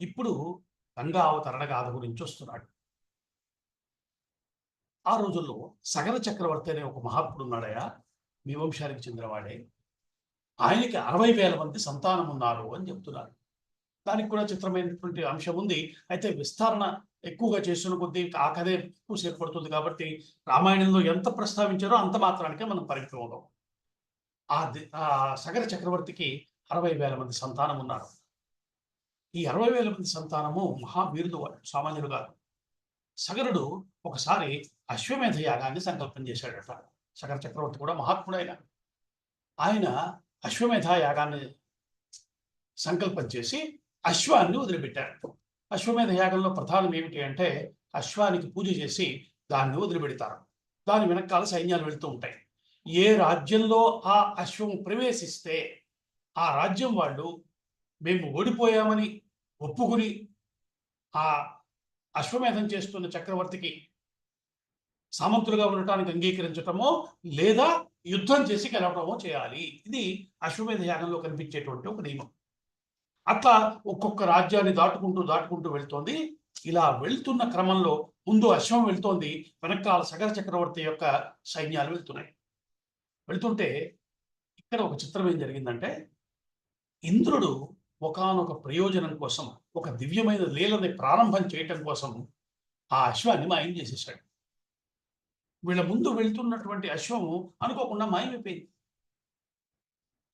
ఇప్పుడు గంగా అవతరణ గాథ గురించి వస్తున్నాడు. ఆ రోజుల్లో సగర చక్రవర్తి అనే ఒక మహాత్ముడు ఉన్నాడయా, మీ వంశానికి చెందినవాడే. ఆయనకి 60,000 మంది సంతానం ఉన్నారు అని చెప్తున్నారు. దానికి కూడా చిత్రమైనటువంటి అంశం ఉంది. అయితే విస్తరణ ఎక్కువగా చేస్తున్న కొద్దీ ఆ కథే ఎక్కువసేపు పడుతుంది కాబట్టి రామాయణంలో ఎంత ప్రస్తావించారో అంత మాత్రానికే మనం పరిమితం అవుదాం. ఆ సగర చక్రవర్తికి 60,000 మంది సంతానం ఉన్నారు. ఈ 60,000 మంది సంతానము మహావీరుడు, సామాన్యుడు కాదు. సగరుడు ఒకసారి అశ్వమేధ యాగాన్ని సంకల్పం చేశాడట. సగర చక్రవర్తి కూడా మహాత్ముడైన ఆయన అశ్వమేధ యాగాన్ని సంకల్పం చేసి అశ్వాన్ని వదిలిపెట్టాడు. అశ్వమేధ యాగంలో ప్రధానం ఏమిటి అంటే, అశ్వానికి పూజ చేసి దాన్ని వదిలిపెడతారు. దాని వెనకాల సైన్యాలు వెళుతూ ఉంటాయి. ఏ రాజ్యంలో ఆ అశ్వం ప్రవేశిస్తే ఆ రాజ్యం వాళ్ళు మేము ఓడిపోయామని ఒప్పుకుని ఆ అశ్వమేధం చేస్తున్న చక్రవర్తికి సామంతులుగా ఉండటానికి అంగీకరించటమో లేదా యుద్ధం చేసి గెలవటమో చేయాలి. ఇది అశ్వమేధ యాగంలో కనిపించేటువంటి ఒక నియమం. అట్లా ఒక్కొక్క రాజ్యాన్ని దాటుకుంటూ వెళ్తోంది. ఇలా వెళ్తున్న క్రమంలో ముందు అశ్వం వెళ్తోంది, వెనకాల సగర చక్రవర్తి యొక్క సైన్యాలు వెళ్తుంటే ఇక్కడ ఒక చిత్రం ఏం జరిగిందంటే, ఇంద్రుడు ఒకానొక ప్రయోజనం కోసం, ఒక దివ్యమైన లీలని ప్రారంభం చేయటం కోసం ఆ అశ్వాన్ని మాయం చేసేసాడు. వీళ్ళ ముందు వెళ్తున్నటువంటి అశ్వము అనుకోకుండా మాయమైపోయింది.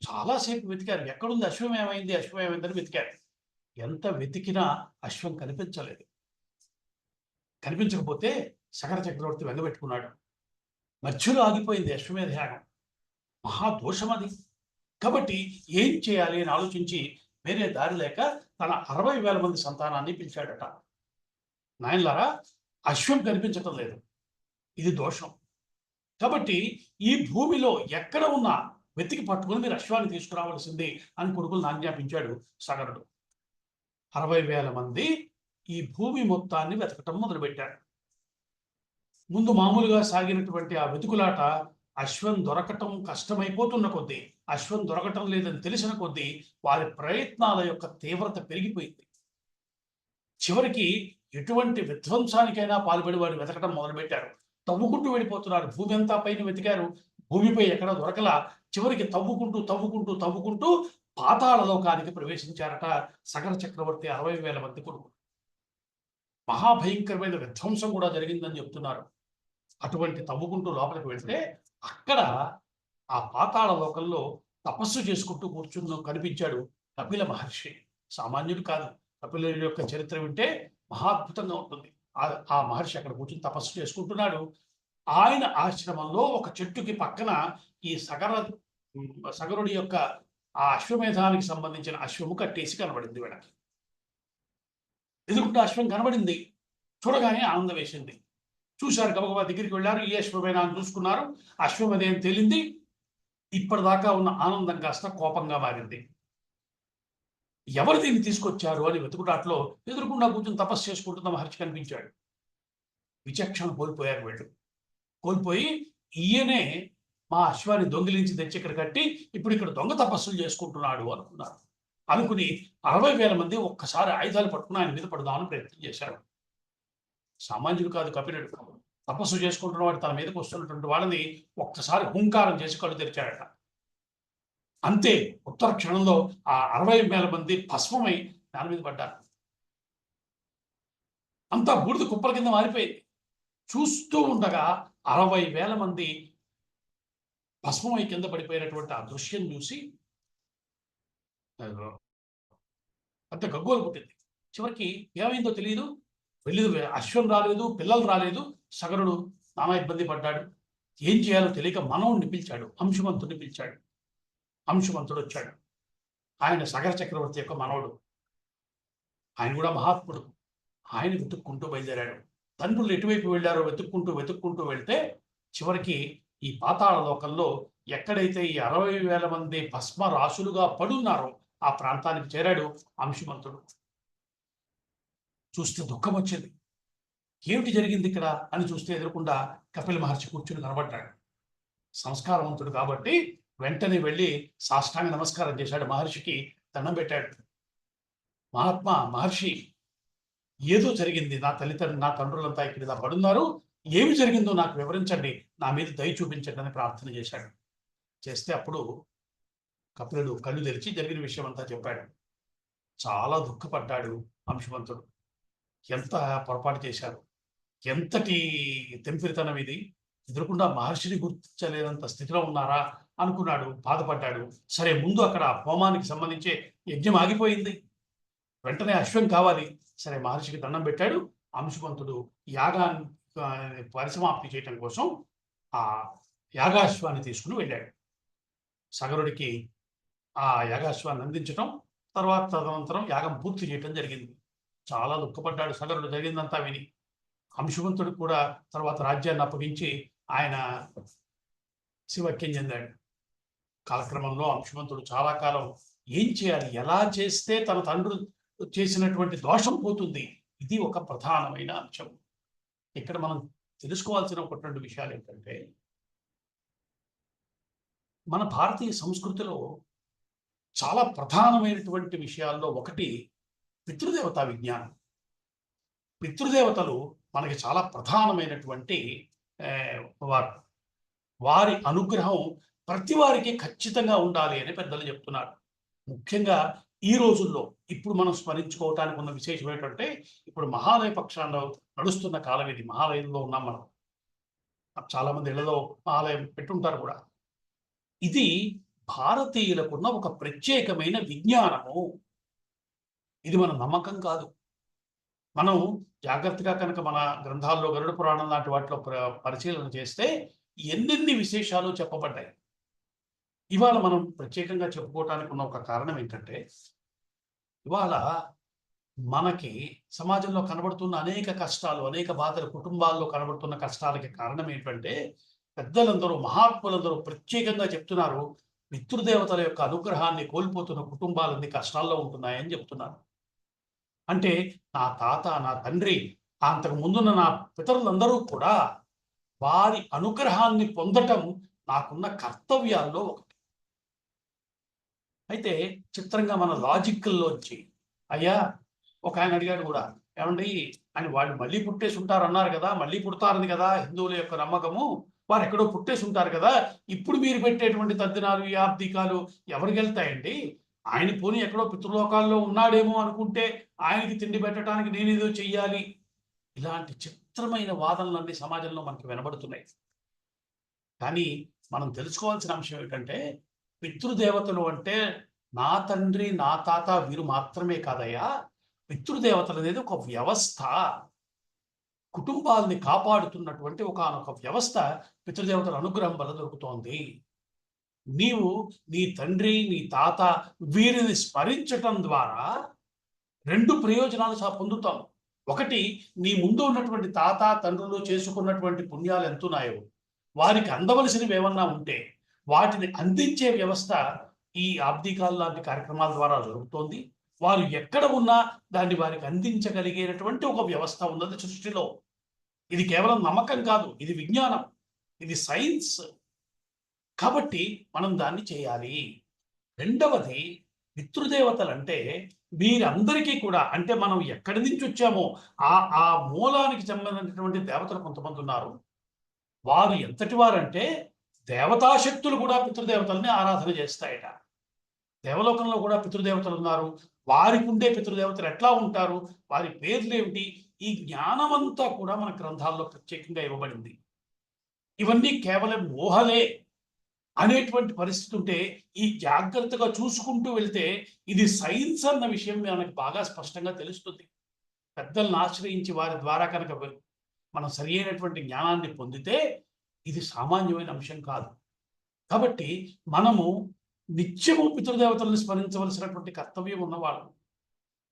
చాలాసేపు వెతికారు, ఎక్కడుంది అశ్వం ఏమైందని వెతికారు. ఎంత వెతికినా అశ్వం కనిపించలేదు. కనిపించకపోతే సగర చక్రవర్తి వెంగబెట్టుకున్నాడు. మధ్యలో ఆగిపోయింది అశ్వమేధ యాగం. మహాదోషం అది. కాబట్టి ఏం చేయాలి అని ఆలోచించి వేరే దారి లేక తన 60,000 మంది సంతానాన్ని పిలిచాడట. నాయనలారా, అశ్వం కనిపించటం లేదు. ఇది దోషం. కాబట్టి ఈ భూమిలో ఎక్కడ ఉన్నా వెతికి పట్టుకుని మీరు అశ్వాన్ని తీసుకురావాల్సింది అని కొడుకులను ఆజ్ఞాపించాడు సగరుడు. 60,000 మంది ఈ భూమి మొత్తాన్ని వెతకటం మొదలుపెట్టారు. ముందు మామూలుగా సాగినటువంటి ఆ వెతుకులాట అశ్వం దొరకటం కష్టమైపోతున్న కొద్దీ, అశ్వం దొరకటం లేదని తెలిసిన కొద్దీ వారి ప్రయత్నాల యొక్క తీవ్రత పెరిగిపోయింది. చివరికి ఎటువంటి విధ్వంసానికైనా పాల్పడి వారు వెతకటం మొదలుపెట్టారు. తవ్వుకుంటూ వెళ్ళిపోతున్నారు. భూమి అంతా పైన వెతికారు. భూమిపై ఎక్కడ దొరకలా. చివరికి తవ్వుకుంటూ పాతాళ లోకానికి ప్రవేశించారట సగర చక్రవర్తి 60,000 మంది కొడుకు. మహాభయంకరమైన విధ్వంసం కూడా జరిగిందని చెప్తున్నారు. అటువంటి తవ్వుకుంటూ లోపలికి వెళ్తే అక్కడ ఆ పాతాళ లోకంలో తపస్సు చేసుకుంటూ కనిపించాడు కపిల మహర్షి. సామాన్యుడు కాదు. కపిలుడి యొక్క చరిత్ర వింటే మహాద్భుతంగా ఉంటుంది. ఆ మహర్షి అక్కడ కూర్చుని తపస్సు చేసుకుంటున్నాడు. ఆయన ఆశ్రమంలో ఒక చెట్టుకి పక్కన ఈ సగరుడి యొక్క ఆ అశ్వమేధానికి సంబంధించిన అశ్వము కట్టేసి కనబడింది. వీళ్ళకి ఎదురుకుంటే అశ్వం కనబడింది. చూడగానే ఆనందం వేసింది. చూశారు, గబగబా దగ్గరికి వెళ్ళారు. ఈ అశ్వమేధా అని చూసుకున్నారు. అశ్వం అదేం తేలింది. ఇప్పటిదాకా ఉన్న ఆనందం కాస్త కోపంగా మారింది. ఎవరు దీన్ని తీసుకొచ్చారు అని వెతుకుటాట్లో ఎదురుకుండా కూర్చొని తపస్సు చేసుకుంటున్న మహర్షి కనిపించాడు. విచక్షణ కోల్పోయారు వీళ్ళు. కోల్పోయి ఈయనే మా అశ్వాన్ని దొంగిలించి తెచ్చి ఇక్కడ కట్టి ఇప్పుడు ఇక్కడ దొంగ తపస్సులు చేసుకుంటున్నాడు అనుకున్నారు. అనుకుని 60,000 మంది ఒక్కసారి ఆయుధాలు పట్టుకుని ఆయన మీద పడదామని ప్రయత్నం చేశారు. సామాన్యుడు కాదు కపిలుడు. తపస్సు చేసుకుంటున్న వాడు తన మీదకి వస్తున్నటువంటి వాళ్ళని ఒక్కసారి హుంకారం చేసి కళ్ళు తెరిచాడట. అంతే, ఉత్తర క్షణంలో ఆ 60,000 మంది భస్మమై దాని మీద పడ్డారు. అంతా బూడిద కుప్పల కింద మారిపోయింది. చూస్తూ ఉండగా 60,000 మంది భస్మమై కింద పడిపోయినటువంటి ఆ దృశ్యం చూసి అంత గగ్గోలు పుట్టింది. చివరికి ఏమైందో తెలియదు. వెళ్ళేది అశ్వం రాలేదు, పిల్లలు రాలేదు. సగరుడు నానా ఇబ్బంది పడ్డాడు. ఏం చేయాలో తెలియక మనవుణ్ణి పిలిచాడు. అంశుమంతుడిని పిలిచాడు. అంశుమంతుడు వచ్చాడు. ఆయన సగర చక్రవర్తి యొక్క మనవడు. ఆయన కూడా మహాత్ముడు. ఆయన వెతుక్కుంటూ బయలుదేరాడు. తండ్రులు ఎటువైపు వెళ్ళారో వెతుక్కుంటూ వెళ్తే చివరికి ఈ పాతాళ లోకంలో ఎక్కడైతే ఈ 60,000 మంది భస్మ రాశులుగా పడున్నారో ఆ ప్రాంతానికి చేరాడు అంశుమంతుడు. చూస్తే దుఃఖం వచ్చింది. ఏమిటి జరిగింది ఇక్కడ అని చూస్తే ఎదురకుండా కపిల మహర్షి కూర్చుని కనబడ్డాడు. సంస్కారవంతుడు కాబట్టి వెంటనే వెళ్ళి సాష్టాంగ నమస్కారం చేశాడు. మహర్షికి దండం పెట్టాడు. మహర్షి, ఏదో జరిగింది. నా తండ్రులంతా ఇక్కడ ఇలా పడున్నారు. ఏమి జరిగిందో నాకు వివరించండి, నా మీద దయ చూపించండి అని ప్రార్థన చేశాడు. చేస్తే అప్పుడు కపిలుడు కళ్ళు తెరిచి జరిగిన విషయం అంతా చెప్పాడు. చాలా దుఃఖపడ్డాడు అంశుమంతుడు. ఎంత పొరపాటు చేశారు, ఎంతటి తెంపిరితనం ఇది, ఎదురుకుండా మహర్షిని గుర్తించలేనంత స్థితిలో ఉన్నారా అనుకున్నాడు. బాధపడ్డాడు. సరే, ముందు అక్కడ హోమానికి సంబంధించే యజ్ఞం ఆగిపోయింది. వెంటనే అశ్వం కావాలి. సరే, మహర్షికి దండం పెట్టాడు. అంశుమంతుడు యాగాన్ని పరిసమాప్తి చేయటం కోసం ఆ యాగాశ్వాన్ని తీసుకుని వెళ్ళాడు. సగరుడికి ఆ యాగాశ్వాన్ని అందించటం, తదనంతరం యాగం పూర్తి చేయటం జరిగింది. చాలా దుఃఖపడ్డాడు సగరుడు జరిగిందంతా విని. అంశుమంతుడు కూడా తర్వాత రాజ్యాన్ని అప్పగించి ఆయన శివక్యం చెందాడు. కాలక్రమంలో అంశుమంతుడు చాలా కాలం ఏం చేయాలి, ఎలా చేస్తే తన తండ్రి చేసినటువంటి దోషం పోతుంది, ఇది ఒక ప్రధానమైన అంశం. ఇక్కడ మనం తెలుసుకోవాల్సిన ఒక 2 విషయాలు ఏంటంటే, మన భారతీయ సంస్కృతిలో చాలా ప్రధానమైనటువంటి విషయాల్లో ఒకటి పితృదేవతా విజ్ఞానం. పితృదేవతలు మనకి చాలా ప్రధానమైనటువంటి వారి అనుగ్రహం ప్రతి వారికి ఖచ్చితంగా ఉండాలి అని పెద్దలు చెప్తున్నారు. ముఖ్యంగా ఈ రోజుల్లో ఇప్పుడు మనం స్మరించుకోవటానికి ఉన్న విశేషం ఏంటంటే, ఇప్పుడు మహాలయ పక్షాల్లో నడుస్తున్న కాలం ఇది. మహాలయంలో ఉన్నాం మనం. చాలా మంది ఇళ్లలో మహాలయం పెట్టుంటారు కూడా. ఇది భారతీయులకున్న ఒక ప్రత్యేకమైన విజ్ఞానము. ఇది మన నమ్మకం కాదు. మనం జాగ్రత్తగా కనుక మన గ్రంథాల్లో గరుడ పురాణం లాంటి వాటిలో పరిశీలన చేస్తే ఎన్నెన్ని విశేషాలు చెప్పబడ్డాయి. ఇవాళ మనం ప్రత్యేకంగా చెప్పుకోవటానికి ఉన్న ఒక కారణం ఏంటంటే, ఇవాళ మనకి సమాజంలో కనబడుతున్న అనేక కష్టాలు, అనేక బాధలు, కుటుంబాల్లో కనబడుతున్న కష్టాలకి కారణం ఏంటంటే, పెద్దలందరూ, మహాత్ములందరూ ప్రత్యేకంగా చెప్తున్నారు, పితృదేవతల యొక్క అనుగ్రహాన్ని కోల్పోతున్న కుటుంబాలన్నీ కష్టాల్లో ఉంటున్నాయని చెప్తున్నారు. అంటే నా తాత, నా తండ్రి, అంతకు ముందున్న నా పితరులందరూ కూడా వారి అనుగ్రహాన్ని పొందటం నాకున్న కర్తవ్యాల్లో ఒకటి. అయితే చిత్రంగా మన లాజిక్‌లోంచి అయ్యా ఒకాయన అడిగాడు గూడా. ఏవండీ అని వాళ్ళు మళ్ళీ పుట్టేసి ఉంటారన్నారు గదా! మళ్ళీ పుడతారని గదా హిందువుల యొక్క నమ్మకము. వారెక్కడో పుట్టేసి ఉంటారు కదా! ఇప్పుడు మీరు పెట్టేటువంటి తద్దినాలు, ఈ ఆబ్దికాలు ఎవరికెళ్తాయండి? ఆయన పోనీ ఎక్కడో పితృలోకాల్లో ఉన్నాడేమో అనుకుంటే, ఆయనకి తిండి పెట్టడానికి నేనేదో చెయ్యాలి. ఇలాంటి చిత్రమైన వాదనలన్నీ సమాజంలో మనకు వినబడుతున్నాయి. కానీ మనం తెలుసుకోవాల్సిన అంశం ఏమిటంటే, పితృదేవతలు అంటే నా తండ్రి, నా తాత వీరు మాత్రమే కాదయ్యా! పితృదేవతలనేది ఒక వ్యవస్థ. కుటుంబాల్ని కాపాడుతున్నటువంటి ఒకానొక వ్యవస్థ పితృదేవతల అనుగ్రహం వల్ల దొరుకుతోంది. నీవు నీ తండ్రి, నీ తాత వీరిని స్మరించటం ద్వారా 2 ప్రయోజనాలు పొందుతాం. ఒకటి, నీ ముందు ఉన్నటువంటి తాత, తండ్రులు చేసుకున్నటువంటి పుణ్యాలు ఎంతున్నాయో, వారికి అందవలసినవేమన్నా ఉంటే, వాటిని అందించే వ్యవస్థ ఈ ఆబ్దికాలు లాంటి కార్యక్రమాల ద్వారా జరుగుతోంది. వారు ఎక్కడ ఉన్నా దాన్ని వారికి అందించగలిగేటటువంటి ఒక వ్యవస్థ ఉన్నది సృష్టిలో. ఇది కేవలం నమ్మకం కాదు. ఇది విజ్ఞానం. ఇది సైన్స్. కాబట్టి మనం దాన్ని చేయాలి. రెండవది, పితృదేవతలంటే వీరందరికీ కూడా అంటే మనం ఎక్కడి నుంచి వచ్చామో ఆ ఆ మూలానికి సంబంధించినటువంటి దేవతలు కొంతమంది ఉన్నారు. వారు ఎంతటి వారంటే దేవతాశక్తులు కూడా పితృదేవతల్ని ఆరాధన చేస్తాయట. దేవలోకంలో కూడా పితృదేవతలు ఉన్నారు. వారికి ఉండే పితృదేవతలు ఎట్లా ఉంటారు? వారి పేర్లేమిటి? ఈ జ్ఞానమంతా కూడా మన గ్రంథాల్లో ప్రత్యేకంగా ఇవ్వబడింది. ఇవన్నీ కేవలం ఊహలే అనేటువంటి పరిస్థితి ఉంటే, ఈ జాగ్రత్తగా చూసుకుంటూ వెళ్తే ఇది సైన్స్ అన్న విషయం మనకు బాగా స్పష్టంగా తెలుస్తుంది. పెద్దలను ఆశ్రయించి వారి ద్వారా కనుక మనం సరి అయినటువంటి జ్ఞానాన్ని పొందితే ఇది సామాన్యమైన అంశం కాదు. కాబట్టి మనము నిత్యము పితృదేవతలను స్మరించవలసినటువంటి కర్తవ్యం ఉన్నవాళ్ళం.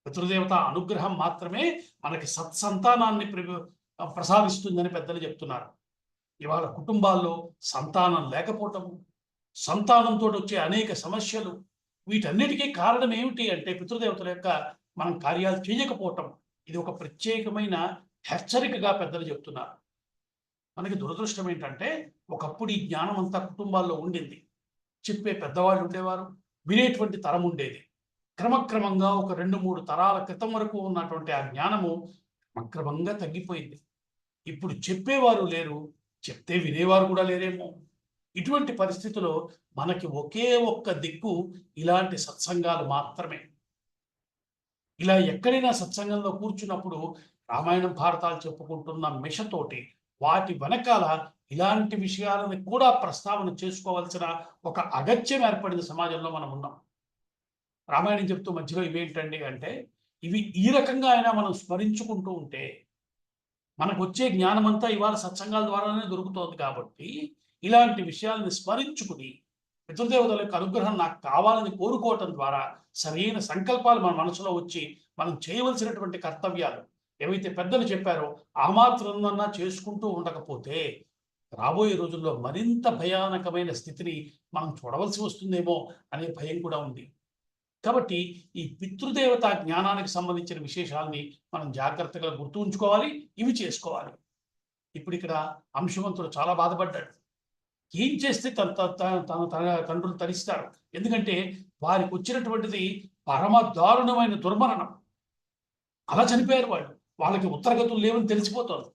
పితృదేవత అనుగ్రహం మాత్రమే మనకి సత్సంతానాన్ని ప్రసాదిస్తుందని పెద్దలు చెప్తున్నారు. ఇవాళ కుటుంబాల్లో సంతానం లేకపోవటము, సంతానంతో వచ్చే అనేక సమస్యలు, వీటన్నిటికీ కారణం ఏమిటి అంటే పితృదేవతల యొక్క మనం కార్యాలు చేయకపోవటం. ఇది ఒక ప్రత్యేకమైన హెచ్చరికగా పెద్దలు చెప్తున్నారు. మనకి దురదృష్టం ఏంటంటే, ఒకప్పుడు ఈ జ్ఞానం అంతా కుటుంబాల్లో ఉండింది. చెప్పే పెద్దవాళ్ళు ఉండేవారు, వినేటువంటి తరం ఉండేది. క్రమక్రమంగా ఒక 2, 3 తరాల క్రితం వరకు ఉన్నటువంటి ఆ జ్ఞానము క్రమక్రమంగా తగ్గిపోయింది. ఇప్పుడు చెప్పేవారు లేరు, చెప్తే వినేవారు కూడా లేరేమో. ఇటువంటి పరిస్థితిలో మనకి ఒకే ఒక్క దిక్కు ఇలాంటి సత్సంగాలు మాత్రమే. ఇలా ఎక్కడైనా సత్సంగంలో కూర్చున్నప్పుడు రామాయణం, భారతాలు చెప్పుకుంటున్న మిషతోటి వాటి వెనకాల ఇలాంటి విషయాలను కూడా ప్రస్తావన చేసుకోవాల్సిన ఒక అగత్యం ఏర్పడిన సమాజంలో మనం ఉన్నాం. రామాయణం చెప్తూ మధ్యలో ఇవేంటండి అంటే, ఇవి ఈ రకంగా అయినా మనం స్మరించుకుంటూ ఉంటే మనకొచ్చే జ్ఞానమంతా ఇవాళ సత్సంగాల ద్వారానే దొరుకుతోంది కాబట్టి, ఇలాంటి విషయాలను స్మరించుకుని, పితృదేవతల యొక్క అనుగ్రహం నాకు కావాలని కోరుకోవటం ద్వారా, సరైన సంకల్పాలు మన మనసులో వచ్చి, మనం చేయవలసినటువంటి కర్తవ్యాలు ఏవైతే పెద్దలు చెప్పారో, ఆ మాత్రమన్నా చేసుకుంటూ ఉండకపోతే, రాబోయే రోజుల్లో మరింత భయానకమైన స్థితిని మనం చూడవలసి వస్తుందేమో అనే భయం కూడా ఉంది. కాబట్టి ఈ పితృదేవత జ్ఞానానికి సంబంధించిన విశేషాల్ని మనం జాగ్రత్తగా గుర్తు ఉంచుకోవాలి, ఇవి చేసుకోవాలి. ఇప్పుడు ఇక్కడ అంశవంతుడు చాలా బాధపడ్డాడు. ఏం చేస్తే తన తండ్రులు తరిస్తారు? ఎందుకంటే వారికి వచ్చినటువంటిది పరమ దారుణమైన దుర్మరణం. అలా చనిపోయారు వాళ్ళు. వాళ్ళకి ఉత్తరగతులు లేవని తెలిసిపోతోంది.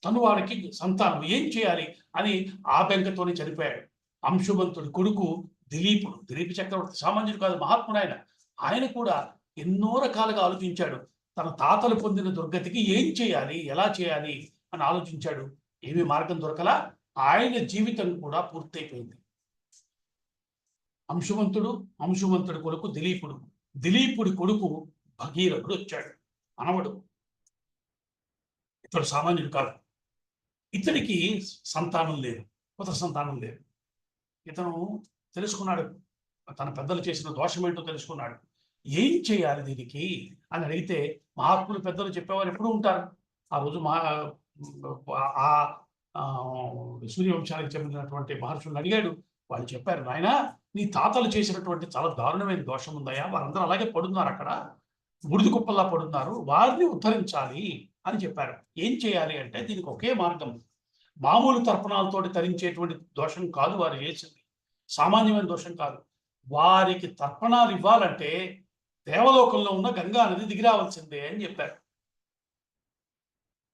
తను వాడికి సంతానం ఏం చేయాలి అని ఆ బెంకతోనే చనిపోయాడు. అంశుమంతుడి కొడుకు దిలీపుడు. దిలీప్ చక్రవర్తి సామాన్యుడు కాదు, మహాత్ముడు ఆయన. ఆయన కూడా ఎన్నో రకాలుగా ఆలోచించాడు. తన తాతలు పొందిన దుర్గతికి ఏం చేయాలి? ఎలా చేయాలి? అని ఆలోచించాడు. ఏమీ మార్గం దొరకలా. ఆయన జీవితం కూడా పూర్తయిపోయింది. అంశుమంతుడి కొడుకు దిలీపుడు. దిలీపుడి కొడుకు భగీరథుడు వచ్చాడు. అనవడు. ఇతడు సామాన్యుడు కాదు. ఇతడికి సంతానం లేదు. పుత్ర సంతానం లేదు. ఇతను తెలుసుకున్నాడు. తన పెద్దలు చేసిన దోషం ఏంటో తెలుసుకున్నాడు. ఏం చేయాలి దీనికి అని అడిగితే మహాత్ములు పెద్దలు చెప్పేవారు ఎప్పుడు ఉంటారు. ఆ రోజు ఆ ఆ, సూర్యవంశానికి చెందినటువంటి మహర్షులను అడిగాడు. వాళ్ళు చెప్పారు, నాయన నీ తాతలు చేసినటువంటి చాలా దారుణమైన దోషం ఉందయ్యా, వారందరూ అలాగే పడున్నారు అక్కడ, బుడిది కుప్పల్లా పడున్నారు, వారిని ఉద్ధరించాలి అని చెప్పారు. ఏం చేయాలి అంటే దీనికి ఒకే మార్గం. మామూలు తర్పణాలతోటి తరించేటువంటి దోషం కాదు వారు చేసింది, సామాన్యమైన దోషం కాదు. వారికి తర్పణాలు ఇవ్వాలంటే దేవలోకంలో ఉన్న గంగా నది దిగి రావాల్సిందే అని చెప్పారు.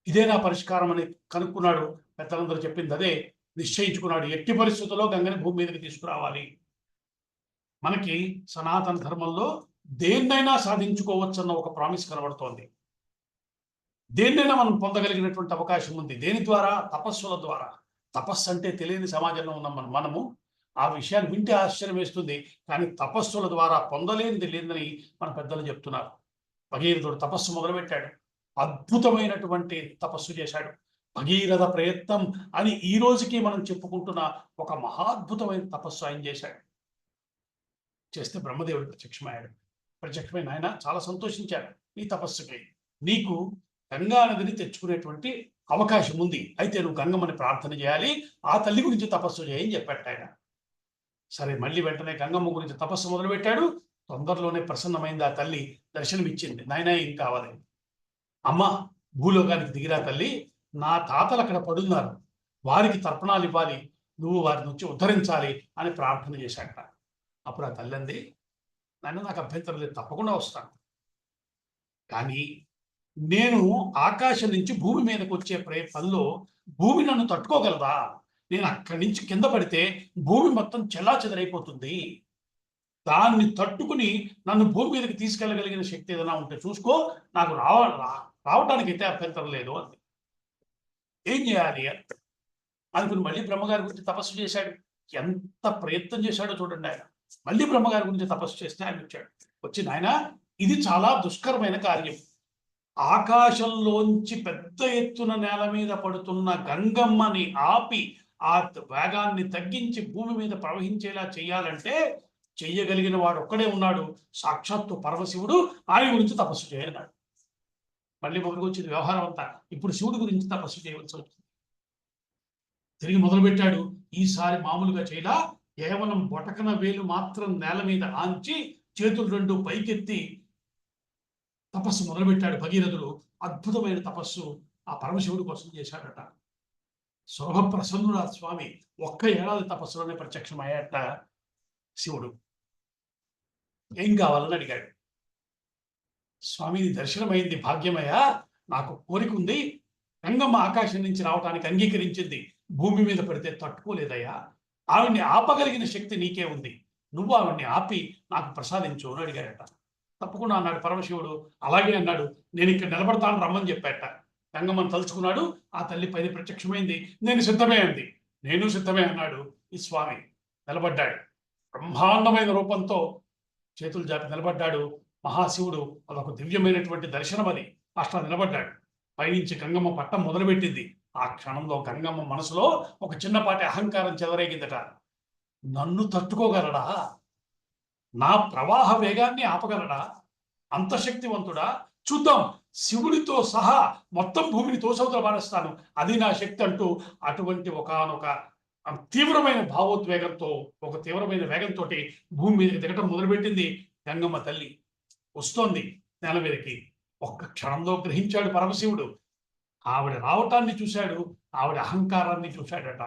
ఇదే నా పరిష్కారం అని కనుక్కున్నాడు. పెద్దలందరూ చెప్పింది అదే. నిశ్చయించుకున్నాడు, ఎట్టి పరిస్థితుల్లో గంగని భూమి మీదకి తీసుకురావాలి. మనకి సనాతన ధర్మంలో దేన్నైనా సాధించుకోవచ్చన్న ఒక ప్రామిస్ కనబడుతోంది. దేన్నైనా మనం పొందగలిగినటువంటి అవకాశం ఉంది. దేని ద్వారా? తపస్సుల ద్వారా. తపస్సు అంటే తెలియని సమాజంలో ఉన్న మనము ఆ విషయాన్ని వింటే ఆశ్చర్యం వేస్తుంది. కానీ తపస్సుల ద్వారా పొందలేనిది లేదని మన పెద్దలు చెప్తున్నారు. భగీరథుడు తపస్సు మొదలుపెట్టాడు. అద్భుతమైనటువంటి తపస్సు చేశాడు. భగీరథ ప్రయత్నం అని ఈ రోజుకి మనం చెప్పుకుంటున్న ఒక మహాద్భుతమైన తపస్సు ఆయన చేశాడు. చేస్తే బ్రహ్మదేవుడు ప్రత్యక్షమయ్యాడు. ప్రత్యక్షమైన ఆయన చాలా సంతోషించాడు. ఈ తపస్సుకి నీకు గంగా నదిని తెచ్చుకునేటువంటి అవకాశం ఉంది, అయితే నువ్వు గంగమ్మని ప్రార్థన చేయాలి, ఆ తల్లి గురించి తపస్సు చేయని చెప్పాడు ఆయన. సరే, మళ్ళీ వెంటనే గంగమ్మ గురించి తపస్సు మొదలుపెట్టాడు. తొందరలోనే ప్రసన్నమైంది ఆ తల్లి, దర్శనమిచ్చింది. నాయన ఏం కావాలి? అమ్మ, భూలోకానికి దిగిరా తల్లి, నా తాతలు అక్కడ పడున్నారు, వారికి తర్పణాలు ఇవ్వాలి, నువ్వు వారి నుంచి ఉద్ధరించాలి అని ప్రార్థన చేశాక అప్పుడు ఆ తల్లి అంది, నాయన నాకు అభ్యంతరం లేదు, తప్పకుండా వస్తాను. కానీ నేను ఆకాశం నుంచి భూమి మీదకి వచ్చే ప్రయత్నంలో భూమి నన్ను తట్టుకోగలదా? నేను అక్కడి నుంచి కింద పడితే భూమి మొత్తం చెల్లాచెదరైపోతుంది. దాన్ని తట్టుకుని నన్ను భూమి మీదకి తీసుకెళ్ళగలిగిన శక్తి ఏదైనా ఉంటే చూసుకో, నాకు రావడానికి అయితే అభ్యంతరం లేదు అంది. ఏం చేయాలి అనుకుని మళ్ళీ బ్రహ్మగారి గురించి తపస్సు చేశాడు. ఎంత ప్రయత్నం చేశాడో చూడండి ఆయన. మళ్ళీ బ్రహ్మగారి గురించి తపస్సు చేస్తే ఆయన వచ్చాడు. వచ్చి, నాయన ఇది చాలా దుష్కరమైన కార్యం. ఆకాశంలోంచి పెద్ద ఎత్తున నేల మీద పడుతున్న గంగమ్మని ఆపి ఆ వేగాన్ని తగ్గించి భూమి మీద ప్రవహించేలా చేయాలంటే చెయ్యగలిగిన వాడు ఒక్కడే ఉన్నాడు, సాక్షాత్తు పరమశివుడు. ఆయన గురించి తపస్సు చేయన్నాడు. మళ్ళీ మొదలుకు వచ్చింది వ్యవహారం అంతా. ఇప్పుడు శివుడి గురించి తపస్సు చేయవలసి వచ్చింది. తిరిగి మొదలుపెట్టాడు. ఈసారి మామూలుగా చేయలా, కేవలం బొటకన వేలు మాత్రం నేల మీద ఆంచి చేతులు రెండు పైకెత్తి తపస్సు మొదలుపెట్టాడు భగీరథుడు. అద్భుతమైన తపస్సు ఆ పరమశివుడి కోసం చేశాడట. శోభ ప్రసన్నుడు ఆ స్వామి. ఒక్క ఏడాది తపస్సులోనే ప్రత్యక్షమయ్యాట శివుడు. ఏం కావాలని అడిగాడు. స్వామిని దర్శనమైంది, భాగ్యమయ్యా, నాకు కోరిక ఉంది. గంగమ్మ ఆకాశం నుంచి రావటానికి అంగీకరించింది, భూమి మీద పడితే తట్టుకోలేదయ్యా. ఆవిడ్ని ఆపగలిగిన శక్తి నీకే ఉంది, నువ్వు ఆవిడ్ని ఆపి నాకు ప్రసాదించు అని అడిగాడట. తప్పకుండా అన్నాడు పరమశివుడు. అలాగే అన్నాడు. నేను ఇక్కడ నిలబడతాను, రమ్మని చెప్పాట. గంగమ్మను తలుచుకున్నాడు. ఆ తల్లి పైన ప్రత్యక్షమైంది. నేను సిద్ధమే అంది. నేను సిద్ధమే అన్నాడు ఈ స్వామి. నిలబడ్డాడు. బ్రహ్మాండమైన రూపంతో చేతులు జాపి నిలబడ్డాడు మహాశివుడు. అదొక దివ్యమైనటువంటి దర్శనం. అది అట్లా నిలబడ్డాడు. పైనుంచి గంగమ్మ పట్టం మొదలుపెట్టింది. ఆ క్షణంలో గంగమ్మ మనసులో ఒక చిన్నపాటి అహంకారం చెలరేగిందట. నన్ను తట్టుకోగలడా? నా ప్రవాహ వేగాన్ని ఆపగలడా? అంత శక్తివంతుడా? చూద్దాం, శివుడితో సహా మొత్తం భూమిని తోసవతల పారేస్తాను, అది నా శక్తి అంటూ అటువంటి ఒకానొక తీవ్రమైన భావోద్వేగంతో, ఒక తీవ్రమైన వేగంతో భూమి మీదకి దిగటం మొదలుపెట్టింది గంగమ్మ తల్లి. వస్తోంది నేల మీదకి. ఒక్క క్షణంలో గ్రహించాడు పరమశివుడు. ఆవిడ రావటాన్ని చూశాడు, ఆవిడ అహంకారాన్ని చూశాడట.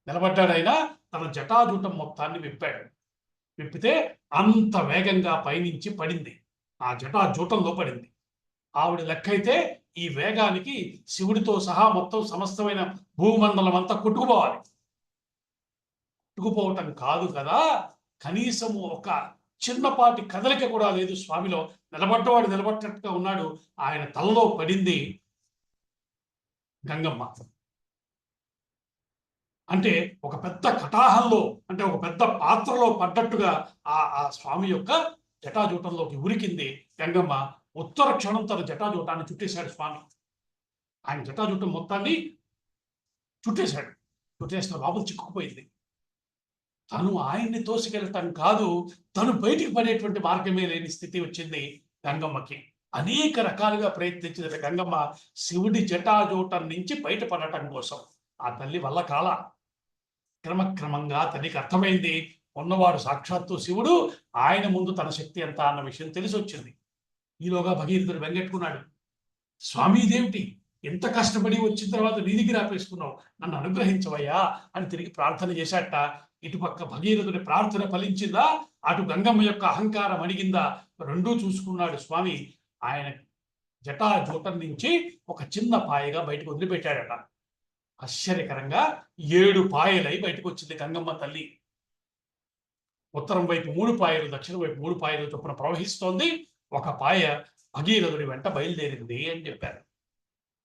నిలబడ్డాడైనా తన జటాజూటం మొత్తాన్ని విప్పాడు. విప్పితే అంత వేగంగా పైనుంచి పడింది, ఆ జటాజూటంలో పడింది. ఆవిడ లెక్కైతే ఈ వేగానికి శివుడితో సహా మొత్తం సమస్తమైన భూమండలం అంతా కొట్టుకుపోవాలి. కొట్టుకుపోవటం కాదు కదా, కనీసము ఒక చిన్నపాటి కదలిక కూడా లేదు స్వామిలో. నిలబడ్డవాడు నిలబడ్డట్టుగా ఉన్నాడు. ఆయన తలలో పడింది గంగమ్మ. అంటే ఒక పెద్ద కటాహంలో, అంటే ఒక పెద్ద పాత్రలో పడ్డట్టుగా ఆ స్వామి యొక్క జటాజూటంలోకి ఉరికింది గంగమ్మ. ఉత్తర క్షణం తన జటాజూటాన్ని చుట్టేశాడు స్వామి. ఆయన జటాజూటం మొత్తాన్ని చుట్టేశాడు. చుట్టేసిన లోపల చిక్కుకుపోయింది. తను ఆయన్ని తోసుకెళ్ళటం కాదు, తను బయటికి పడేటువంటి మార్గమే లేని స్థితి వచ్చింది గంగమ్మకి. అనేక రకాలుగా ప్రయత్నించిన గంగమ్మ శివుడి జటాజూటం నుంచి బయటపడటం కోసం. ఆ తల్లి వల్ల కాల. క్రమక్రమంగా తల్లికి అర్థమైంది, ఉన్నవాడు సాక్షాత్తు శివుడు, ఆయన ముందు తన శక్తి ఎంత అన్న విషయం తెలిసొచ్చింది. ఈలోగా భగీరథుడు వెంగెట్టుకున్నాడు. స్వామి ఇదేమిటి, ఎంత కష్టపడి వచ్చిన తర్వాత నీ దగ్గర ఆపేసుకున్నావు, నన్ను అనుగ్రహించవయ్యా అని తిరిగి ప్రార్థన చేశాట. ఇటుపక్క భగీరథుడి ప్రార్థన ఫలించిందా, అటు గంగమ్మ యొక్క అహంకారం అణిగిందా, రెండూ చూసుకున్నాడు స్వామి. ఆయన జటాజూటం నుంచి ఒక చిన్న పాయగా బయటకు వదిలిపెట్టాడట. ఆశ్చర్యకరంగా 7 పాయలై బయటకు వచ్చింది గంగమ్మ తల్లి. ఉత్తరం వైపు 3 పాయలు, దక్షిణ వైపు 3 పాయలు చొప్పున ప్రవహిస్తోంది. ఒక పాయ భగీరథుడి వెంట బయలుదేరింది అని చెప్పారు.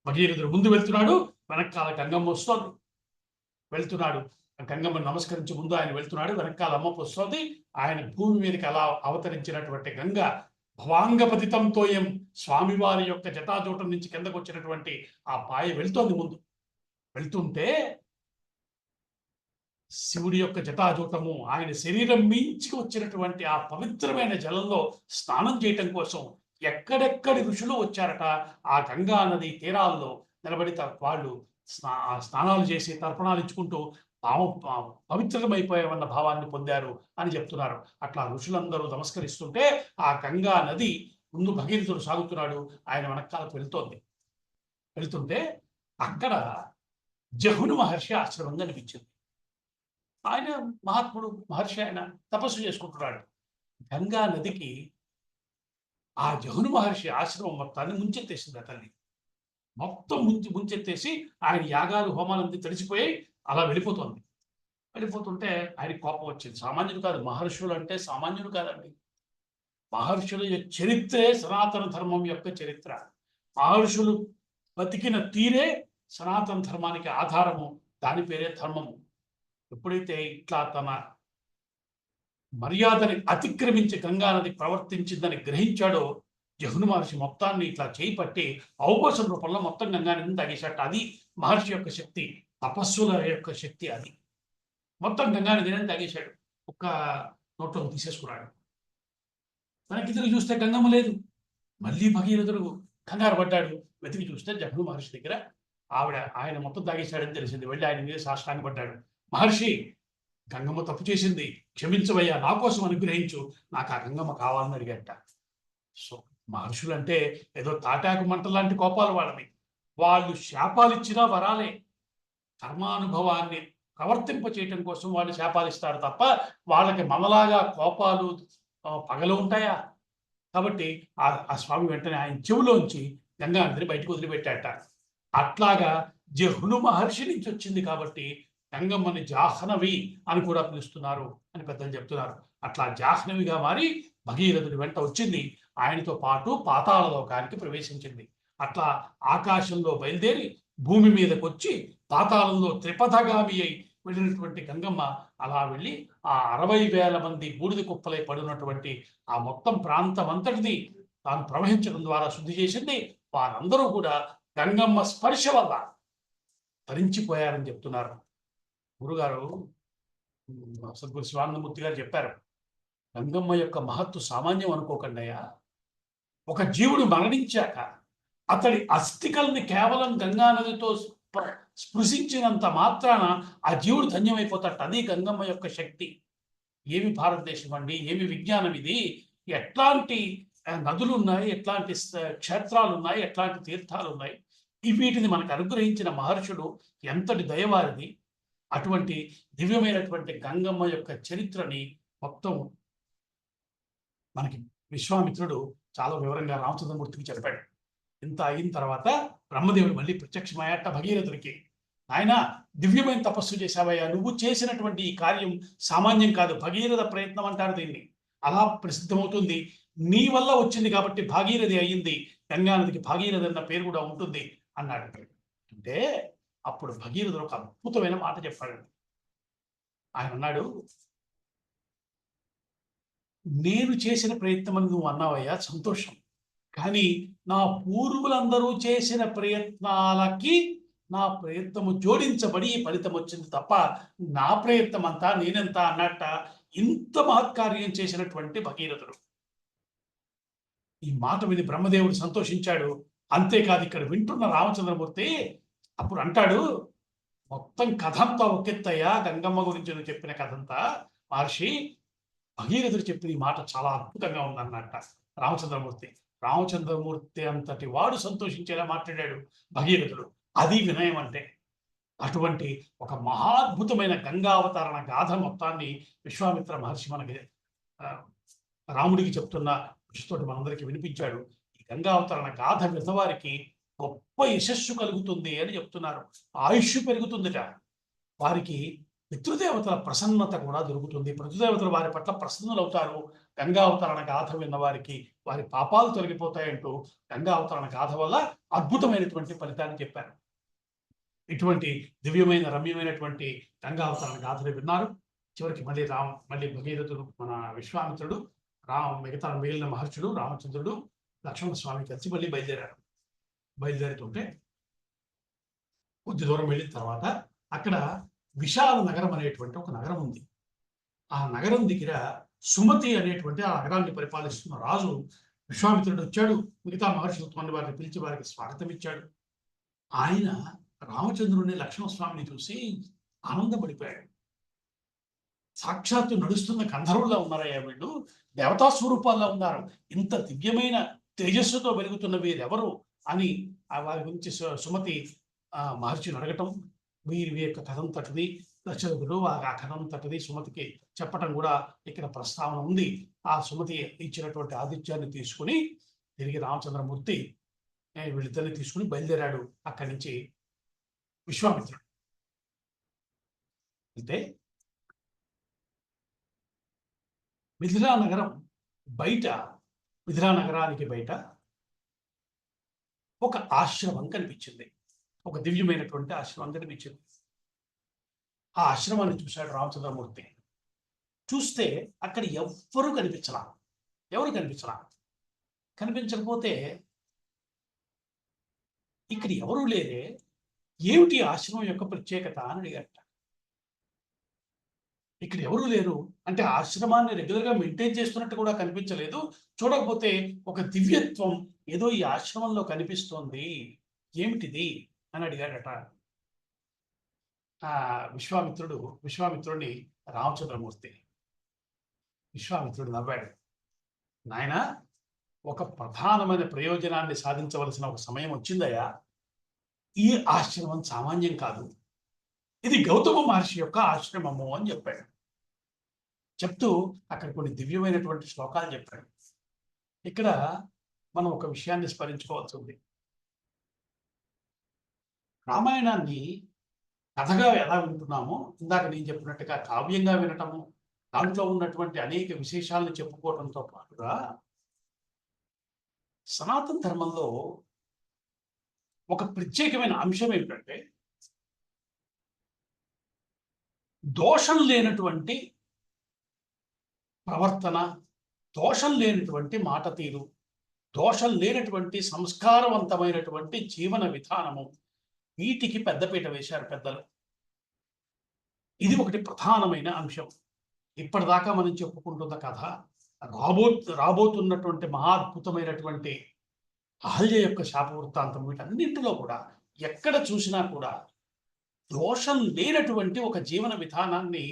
భగీరథుడు ముందు వెళ్తున్నాడు, వెనకాల గంగమ్మ వస్తోంది. వెళ్తున్నాడు, గంగమ్మను నమస్కరించి ముందు ఆయన వెళ్తున్నాడు, వెనకాల అమ్మపు వస్తోంది. ఆయన భూమి మీదకి అలా అవతరించినటువంటి గంగ భవాంగపతితంతోయం, స్వామివారి యొక్క జటాజూటం నుంచి కిందకు వచ్చినటువంటి ఆ పాయ వెళ్తోంది ముందు. వెళ్తుంటే శివుడి యొక్క జటాజూటము ఆయన శరీరం మించి వచ్చినటువంటి ఆ పవిత్రమైన జలంలో స్నానం చేయటం కోసం ఎక్కడెక్కడి ఋషులు వచ్చారట. ఆ గంగా నది తీరాల్లో నిలబడి వాళ్ళు స్నానాలు చేసి తర్పణాలు ఇచ్చుకుంటూ పవిత్రమైపోయామన్న భావాన్ని పొందారు అని చెప్తున్నారు. అట్లా ఋషులందరూ నమస్కరిస్తుంటే ఆ గంగా నది ముందు భగీరథుడు సాగుతున్నాడు, ఆయన వెనకాలకు వెళ్తుంటే అక్కడ జహును మహర్షి ఆశ్రమం కనిపించింది. ఆయన మహాత్ముడు, మహర్షి, ఆయన తపస్సు చేసుకుంటున్నాడు. గంగా నదికి ఆ జహును మహర్షి ఆశ్రమం మొత్తాన్ని ముంచెత్తేసింది. ఆ తల్లి మొత్తం ముంచెత్తేసి ఆయన యాగాలు హోమాలన్నీ తడిసిపోయి అలా వెళ్ళిపోతుంటే ఆయనకి కోపం వచ్చింది. సామాన్యుడు కాదు, మహర్షులు అంటే సామాన్యుడు కాదండి. మహర్షుల చరిత్రే సనాతన ధర్మం యొక్క చరిత్ర. మహర్షులు బతికిన తీరే సనాతన ధర్మానికి ఆధారము, దాని పేరే ధర్మము. ఎప్పుడైతే ఇట్లా తన మర్యాదని అతిక్రమించి గంగానది ప్రవర్తించిందని గ్రహించాడో, జహును మహర్షి మొత్తాన్ని ఇట్లా చేయి పట్టి అవపోసం రూపంలో మొత్తం గంగానదిని తాగేశాట. అది మహర్షి యొక్క శక్తి, తపస్సుల యొక్క శక్తి. అది మొత్తం గంగానదిని తాగేశాడు. ఒక్క నోట్లో తీసేసుకున్నాడు. తనకి తిరిగి చూస్తే గంగమ్మ లేదు. మళ్ళీ భగీరథుడు కంగారు పడ్డాడు. వెతికి చూస్తే జహును మహర్షి దగ్గర ఆయన మొత్తం తాగేశాడని తెలిసింది. వెళ్ళి ఆయన మీద సాష్టాంగ పడ్డాడు. మహర్షి, గంగమ్మ తప్పు చేసింది, క్షమించవయ్యా, నా కోసం అనుగ్రహించు, నాకు ఆ గంగమ్మ కావాలని అడిగట. సో మహర్షులు అంటే ఏదో తాటాకు మంట లాంటి కోపాలు వాళ్ళవి. వాళ్ళు శాపాలు ఇచ్చినా వరాలే. కర్మానుభవాన్ని ప్రవర్తింప చేయటం కోసం వాళ్ళు శాపాలు ఇస్తారు తప్ప వాళ్ళకి మనలాగా కోపాలు పగలు ఉంటాయా? కాబట్టి ఆ స్వామి వెంటనే ఆయన చెవులోంచి గంగానదిని బయటకు వదిలిపెట్టాట. అట్లాగా జహును మహర్షి నుంచి వచ్చింది కాబట్టి గంగమ్మని జాహ్నవి అని కూడా పిలుస్తున్నారు అని పెద్దలు చెప్తున్నారు. అట్లా జాహ్నవిగా మారి భగీరథుడి వెంట వచ్చింది. ఆయనతో పాటు పాతాళ లోకానికి ప్రవేశించింది. అట్లా ఆకాశంలో బయలుదేరి భూమి మీదకి వచ్చి పాతాళంలో త్రిపథగామి అయి వెళ్ళినటువంటి గంగమ్మ అలా వెళ్ళి ఆ 60,000 మంది బూడిద కుప్పలై పడినటువంటి ఆ మొత్తం ప్రాంతం అంతటిని తాను ప్రవహించడం ద్వారా శుద్ధి చేసింది. వారందరూ కూడా గంగమ్మ స్పర్శ వల్ల తరించిపోయారని చెప్తున్నారు. గురుగారు సద్గురు శివానందమూర్తి గారు చెప్పారు, గంగమ్మ యొక్క మహత్తు సామాన్యం అనుకోకండి అయ్యా. ఒక జీవుడు మరణించాక అతడి అస్థికల్ని కేవలం గంగానదితో స్పృశించినంత మాత్రాన ఆ జీవుడు ధన్యమైపోతాడు. అది గంగమ్మ యొక్క శక్తి. ఏమి భారతదేశం అండి, ఏమి విజ్ఞానం ఇది! ఎట్లాంటి నదులు ఉన్నాయి, ఎట్లాంటి క్షేత్రాలు ఉన్నాయి, ఎట్లాంటి తీర్థాలు ఉన్నాయి. వీటిని మనకు అనుగ్రహించిన మహర్షులు ఎంతటి దయవారిది. అటువంటి దివ్యమైనటువంటి గంగమ్మ యొక్క చరిత్రని మొత్తం మనకి విశ్వామిత్రుడు చాలా వివరంగా రామచంద్రమూర్తికి చెప్పాడు. ఇంత అయిన తర్వాత బ్రహ్మదేవుడు మళ్ళీ ప్రత్యక్షమయ్యాట భగీరథుడికి. ఆయన దివ్యమైన తపస్సు చేశావయ్యా, నువ్వు చేసినటువంటి ఈ కార్యం సామాన్యం కాదు, భగీరథ ప్రయత్నం అంటారు దీన్ని. అలా ప్రసిద్ధమవుతుంది. నీ వల్ల వచ్చింది కాబట్టి భాగీరథి అయ్యింది, గంగానదికి భాగీరథి అన్న పేరు కూడా ఉంటుంది అన్నాడు. అంటే అప్పుడు భగీరథుడు ఒక అద్భుతమైన మాట చెప్పాడు. ఆయన అన్నాడు, నేను చేసిన ప్రయత్నం అని నువ్వు అన్నావయ్యా, సంతోషం. కానీ నా పూర్వులందరూ చేసిన ప్రయత్నాలకి నా ప్రయత్నము జోడించబడి ఈ ఫలితం వచ్చింది తప్ప నా ప్రయత్నం అంతా నేనెంత అన్నట్ట ఇంత మహత్కార్యం చేసినటువంటి భగీరథుడు. ఈ మాట విని బ్రహ్మదేవుడు సంతోషించాడు. అంతేకాదు ఇక్కడ వింటున్న రామచంద్రమూర్తి అప్పుడు అంటాడు, మొత్తం కథంతా ఒకెత్తయ్యా, గంగమ్మ గురించి నువ్వు చెప్పిన కథంతా మహర్షి, భగీరథుడు చెప్పిన ఈ మాట చాలా అద్భుతంగా ఉందన్నట్ట రామచంద్రమూర్తి. రామచంద్రమూర్తి అంతటి వాడు సంతోషించేలా మాట్లాడాడు భగీరథుడు. అది వినయం అంటే. అటువంటి ఒక మహాద్భుతమైన గంగావతరణ గాథ మొత్తాన్ని విశ్వామిత్ర మహర్షి మనకి రాముడికి చెప్తున్న కృషితోటి మనందరికీ వినిపించాడు. ఈ గంగావతరణ గాథ విన్నవారికి గొప్ప యశస్సు కలుగుతుంది అని చెప్తున్నారు. ఆయుష్ పెరుగుతుందిట. వారికి పితృదేవతల ప్రసన్నత కూడా దొరుకుతుంది. పితృదేవతలు వారి పట్ల ప్రసన్నులవుతారు. గంగావతరణ గాథ విన్న వారికి వారి పాపాలు తొలగిపోతాయంటూ గంగావతరణ గాథ వల్ల అద్భుతమైనటువంటి ఫలితాన్ని చెప్పారు. ఇటువంటి దివ్యమైన రమ్యమైనటువంటి గంగావతరణ గాథలు విన్నారు. చివరికి మళ్ళీ భగీరథుడు, మన విశ్వామిత్రుడు, మిగతా మిగిలిన మహర్షులు, రామచంద్రుడు, లక్ష్మణ స్వామి కలిసి మళ్ళీ బయలుదేరారు. బయలుదేరుతుంటే కొద్ది దూరం వెళ్ళిన తర్వాత అక్కడ విశాల నగరం అనేటువంటి ఒక నగరం ఉంది. ఆ నగరం దగ్గర సుమతి అనేటువంటి ఆ నగరాన్ని పరిపాలిస్తున్న రాజు విశ్వామిత్రుడు వచ్చాడు. మిగతా మహర్షులు వారిని పిలిచి వారికి స్వాగతం ఇచ్చాడు. ఆయన రామచంద్రుని, లక్ష్మణస్వామిని చూసి ఆనందపడిపోయాడు. సాక్షాత్తు నడుస్తున్న గంధర్వుల్లో ఉన్నారయ్యా వీళ్ళు, దేవతా స్వరూపాల్లో ఉన్నారు, ఇంత దివ్యమైన తేజస్సుతో వెలుగుతున్న వీరెవరు అని వారి గురించి సుమతి మహర్షిని అడగటం, వీరి యొక్క కథం తటది, దశరథుడు ఆ కథం తటది సుమతికి చెప్పటం కూడా ఇక్కడ ప్రస్తావన ఉంది. ఆ సుమతి ఇచ్చినటువంటి ఆతిథ్యాన్ని తీసుకుని తిరిగి రామచంద్రమూర్తి వీళ్ళిద్దరిని తీసుకుని బయలుదేరాడు అక్కడి నుంచి విశ్వామిత్రుడు. అయితే మిథిలా నగరం బయట, మిథిలా నగరానికి బయట ఒక ఆశ్రమం కనిపించింది. ఒక దివ్యమైనటువంటి ఆశ్రమం కనిపించింది. ఆ ఆశ్రమాన్ని చూశాడు రామచంద్రమూర్తి. చూస్తే అక్కడ ఎవరు కనిపించలా. కనిపించకపోతే ఇక్కడ ఎవరు లేరే, ఏమిటి ఆశ్రమం యొక్క ప్రత్యేకత అని అడిగారట. ఇక్కడ ఎవరు లేరు అంటే ఆశ్రమాన్ని రెగ్యులర్గా మెయింటైన్ చేస్తున్నట్టు కూడా కనిపించలేదు. చూడకపోతే ఒక దివ్యత్వం ఏదో ఈ ఆశ్రమంలో కనిపిస్తోంది, ఏమిటిది అని అడిగాడట విశ్వామిత్రుడిని రామచంద్రమూర్తి. విశ్వామిత్రుడు నవ్వాడు. నాయన, ఒక ప్రధానమైన ప్రయోజనాన్ని సాధించవలసిన ఒక సమయం వచ్చిందయ్యా. ఈ ఆశ్రమం సామాన్యం కాదు, ఇది గౌతమ మహర్షి యొక్క ఆశ్రమము అని చెప్పాడు. చెప్తూ అక్కడ కొన్ని దివ్యమైనటువంటి శ్లోకాలు చెప్పాడు. ఇక్కడ మనం ఒక విషయాన్ని స్మరించుకోవాల్సి ఉంది. రామాయణాన్ని కథగా ఎలా వింటున్నామో, ఇందాక నేను చెప్పినట్టుగా కావ్యంగా వినటము, దాంట్లో ఉన్నటువంటి అనేక విశేషాలను చెప్పుకోవడంతో పాటుగా సనాతన ధర్మంలో ఒక ప్రత్యేకమైన అంశం ఏమిటంటే దోషం లేనటువంటి ప్రవర్తన, దోషం లేనటువంటి మాట తీరు, దోషం లేనటువంటి సంస్కారవంతమైనటువంటి జీవన విధానము, వీటికి పెద్దపీట వేశారు పెద్దలు. ఇది ఒకటి ప్రధానమైన అంశం. ఇప్పటిదాకా మనం చెప్పుకుంటున్న కథ, రాబోతున్నటువంటి మహాద్భుతమైనటువంటి అహల్య యొక్క శాప వృత్తాంతం, వీటన్నింటిలో కూడా ఎక్కడ చూసినా కూడా దోషం లేనటువంటి ఒక జీవన విధానాన్ని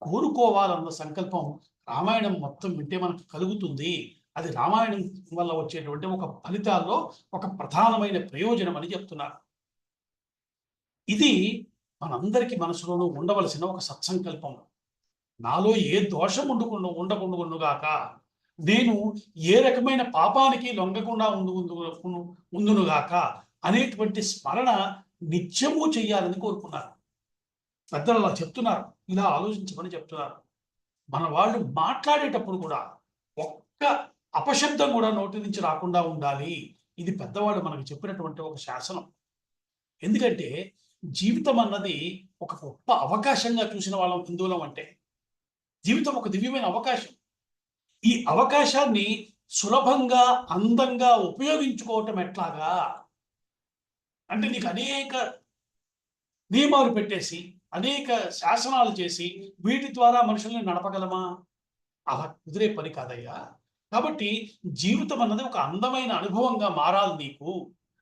కోరుకోవాలన్న సంకల్పం రామాయణం మొత్తం వింటే మనకు కలుగుతుంది. అది రామాయణం వల్ల వచ్చేటువంటి ఒక ఫలితాల్లో ఒక ప్రధానమైన ప్రయోజనం అని చెప్తున్నారు. ఇది మనందరికీ మనసులోనూ ఉండవలసిన ఒక సత్సంకల్పం. నాలో ఏ దోషం ఉండకుండుగాక, నేను ఏ రకమైన పాపానికి లొంగకుండా ఉందునుగాక అనేటువంటి స్మరణ నిత్యము చెయ్యాలని కోరుకున్నారు పెద్దలు. అలా చెప్తున్నారు, ఇలా ఆలోచించమని చెప్తున్నారు. మన వాళ్ళు మాట్లాడేటప్పుడు కూడా ఒక్క అపశబ్దం కూడా నోటి నుంచి రాకుండా ఉండాలి. ఇది పెద్దవాళ్ళు మనకు చెప్పినటువంటి ఒక శాసనం. ఎందుకంటే జీవితం అన్నది ఒక గొప్ప అవకాశంగా చూసిన వాళ్ళం హిందువులం. అంటే జీవితం ఒక దివ్యమైన అవకాశం. ఈ అవకాశాన్ని సులభంగా, అందంగా ఉపయోగించుకోవటం ఎట్లాగా అంటే, నీకు అనేక నియమాలు పెట్టేసి అనేక శాసనాలు చేసి వీటి ద్వారా మనుషుల్ని నడపగలమా? అలా కుదిరే పని కాదయ్యా. కాబట్టి జీవితం అన్నది ఒక అందమైన అనుభవంగా మారాలి నీకు.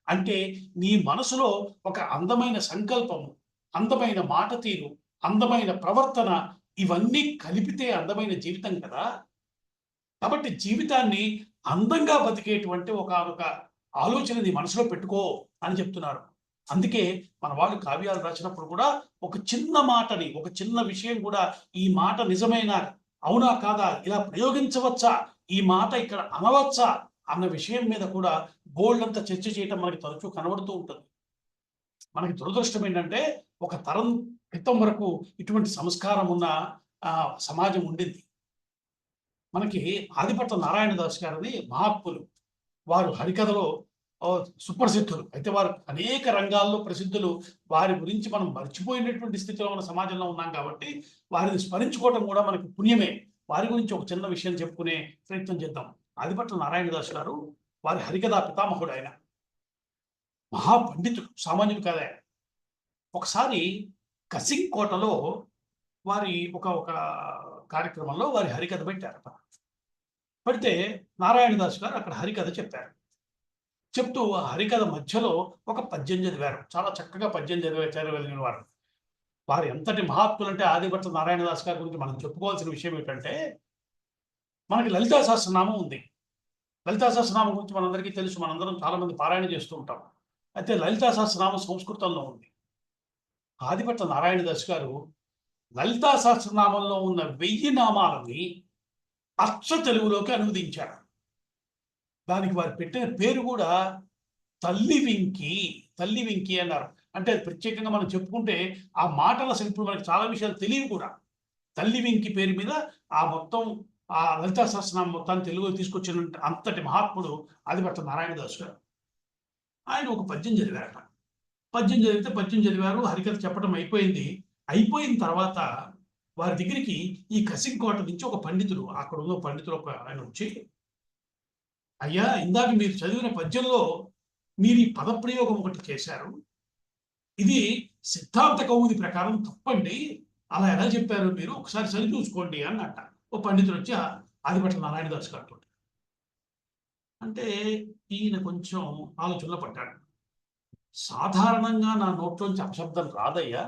అంటే నీ మనసులో ఒక అందమైన సంకల్పము, అందమైన మాట తీరు, అందమైన ప్రవర్తన ఇవన్నీ కలిపితే అందమైన జీవితం కదా! కాబట్టి జీవితాన్ని అందంగా బతికేటువంటి ఒకానొక ఆలోచన నీ మనసులో పెట్టుకో అని చెప్తున్నారు. అందుకే మన వాళ్ళు కావ్యాలు రాసినప్పుడు కూడా ఒక చిన్న మాటని, ఒక చిన్న విషయం కూడా ఈ మాట నిజమేనా? అవునా? కాదా? ఇలా ప్రయోగించవచ్చా? ఈ మాట ఇక్కడ అనవచ్చా? అన్న విషయం మీద కూడా బోలెడంత చర్చ చేయటం మనకి తరచూ కనబడుతూ ఉంటుంది. మనకి దురదృష్టం ఏంటంటే ఒక తరం క్రితం వరకు ఇటువంటి సంస్కారం ఉన్న సమాజం ఉండింది. మనకి ఆదిభట్ల నారాయణదాస్ గారని మహాత్ములు. వారు హరికథలో సుప్రసిద్ధులు. అయితే వారు అనేక రంగాల్లో ప్రసిద్ధులు. వారి గురించి మనం మర్చిపోయినటువంటి స్థితిలో మన సమాజంలో ఉన్నాం కాబట్టి, వారిని స్మరించుకోవడం కూడా మనకి పుణ్యమే. వారి గురించి ఒక చిన్న విషయం చెప్పుకునే ప్రయత్నం చేద్దాం. ఆదిభట్ల నారాయణదాస్ గారు వారి హరికథా పితామహుడు ఆయన. మహాపండితుడు, సామాన్యుడు కాదాయన. ఒకసారి కసింకోటలో వారి ఒక ఒక కార్యక్రమంలో వారి హరికథ పెట్టారట. పెడితే నారాయణదాస్ గారు అక్కడ హరికథ చెప్పారు. చెప్తూ ఆ హరికథ మధ్యలో ఒక పద్యం చదివారు. చాలా చక్కగా పద్యం చదవగలిగిన వారు. వారు ఎంతటి మహాత్ములంటే ఆదిభట్ల నారాయణదాస్ గారి గురించి మనం చెప్పుకోవాల్సిన విషయం ఏంటంటే, మనకి లలితా సహస్రనామం ఉంది. లలితా సహస్రనామం గురించి మనందరికీ తెలుసు. మనందరం చాలా మంది పారాయణ చేస్తూ ఉంటాం. అయితే లలితా సహస్రనామం సంస్కృతంలో ఉంది. ఆదిభట్ల నారాయణదాస్ గారు లలితా సహస్రనామంలో ఉన్న 1000 నామాలని అచ్చ తెలుగులోకి అనువదించారు. దానికి వారు పెట్టిన పేరు కూడా తల్లి వెంకి, తల్లి వెంకి అన్నారు. అంటే అది ప్రత్యేకంగా మనం చెప్పుకుంటే ఆ మాటలు అసలు ఇప్పుడు మనకు చాలా విషయాలు తెలియవు కూడా. తల్లి వెంకి పేరు మీద ఆ మొత్తం ఆ లలితా సహస్రనామం మొత్తాన్ని తెలుగులో తీసుకొచ్చిన అంతటి మహాత్ముడు ఆదిభట్ల నారాయణదాస్ గారు. ఆయన ఒక పద్యం చదివారట. పద్యం చదివితే పద్యం చదివారు. హరికథ చెప్పడం అయిపోయింది. అయిపోయిన తర్వాత వారి దగ్గరికి ఈ కసింకోట నుంచి ఒక పండితుడు, అక్కడ ఉన్న పండితుడు ఒక ఆయన వచ్చి, అయ్యా ఇందాక మీరు చదివిన పద్యంలో మీరు ఈ పదప్రయోగం ఒకటి చేశారు. ఇది సిద్ధాంత కౌముది ప్రకారం తప్పండి. అలా ఎలా చెప్పారు మీరు? ఒకసారి సరిచూసుకోండి అన్నట్ట. ఓ పండితుడు వచ్చి ఆదిభట్ల నారాయణదాస్ గారితో. అంటే ఈయన కొంచెం ఆలోచనలో పడ్డాడు. సాధారణంగా నా నోట్లోంచి అపశబ్దం రాదయ్యా.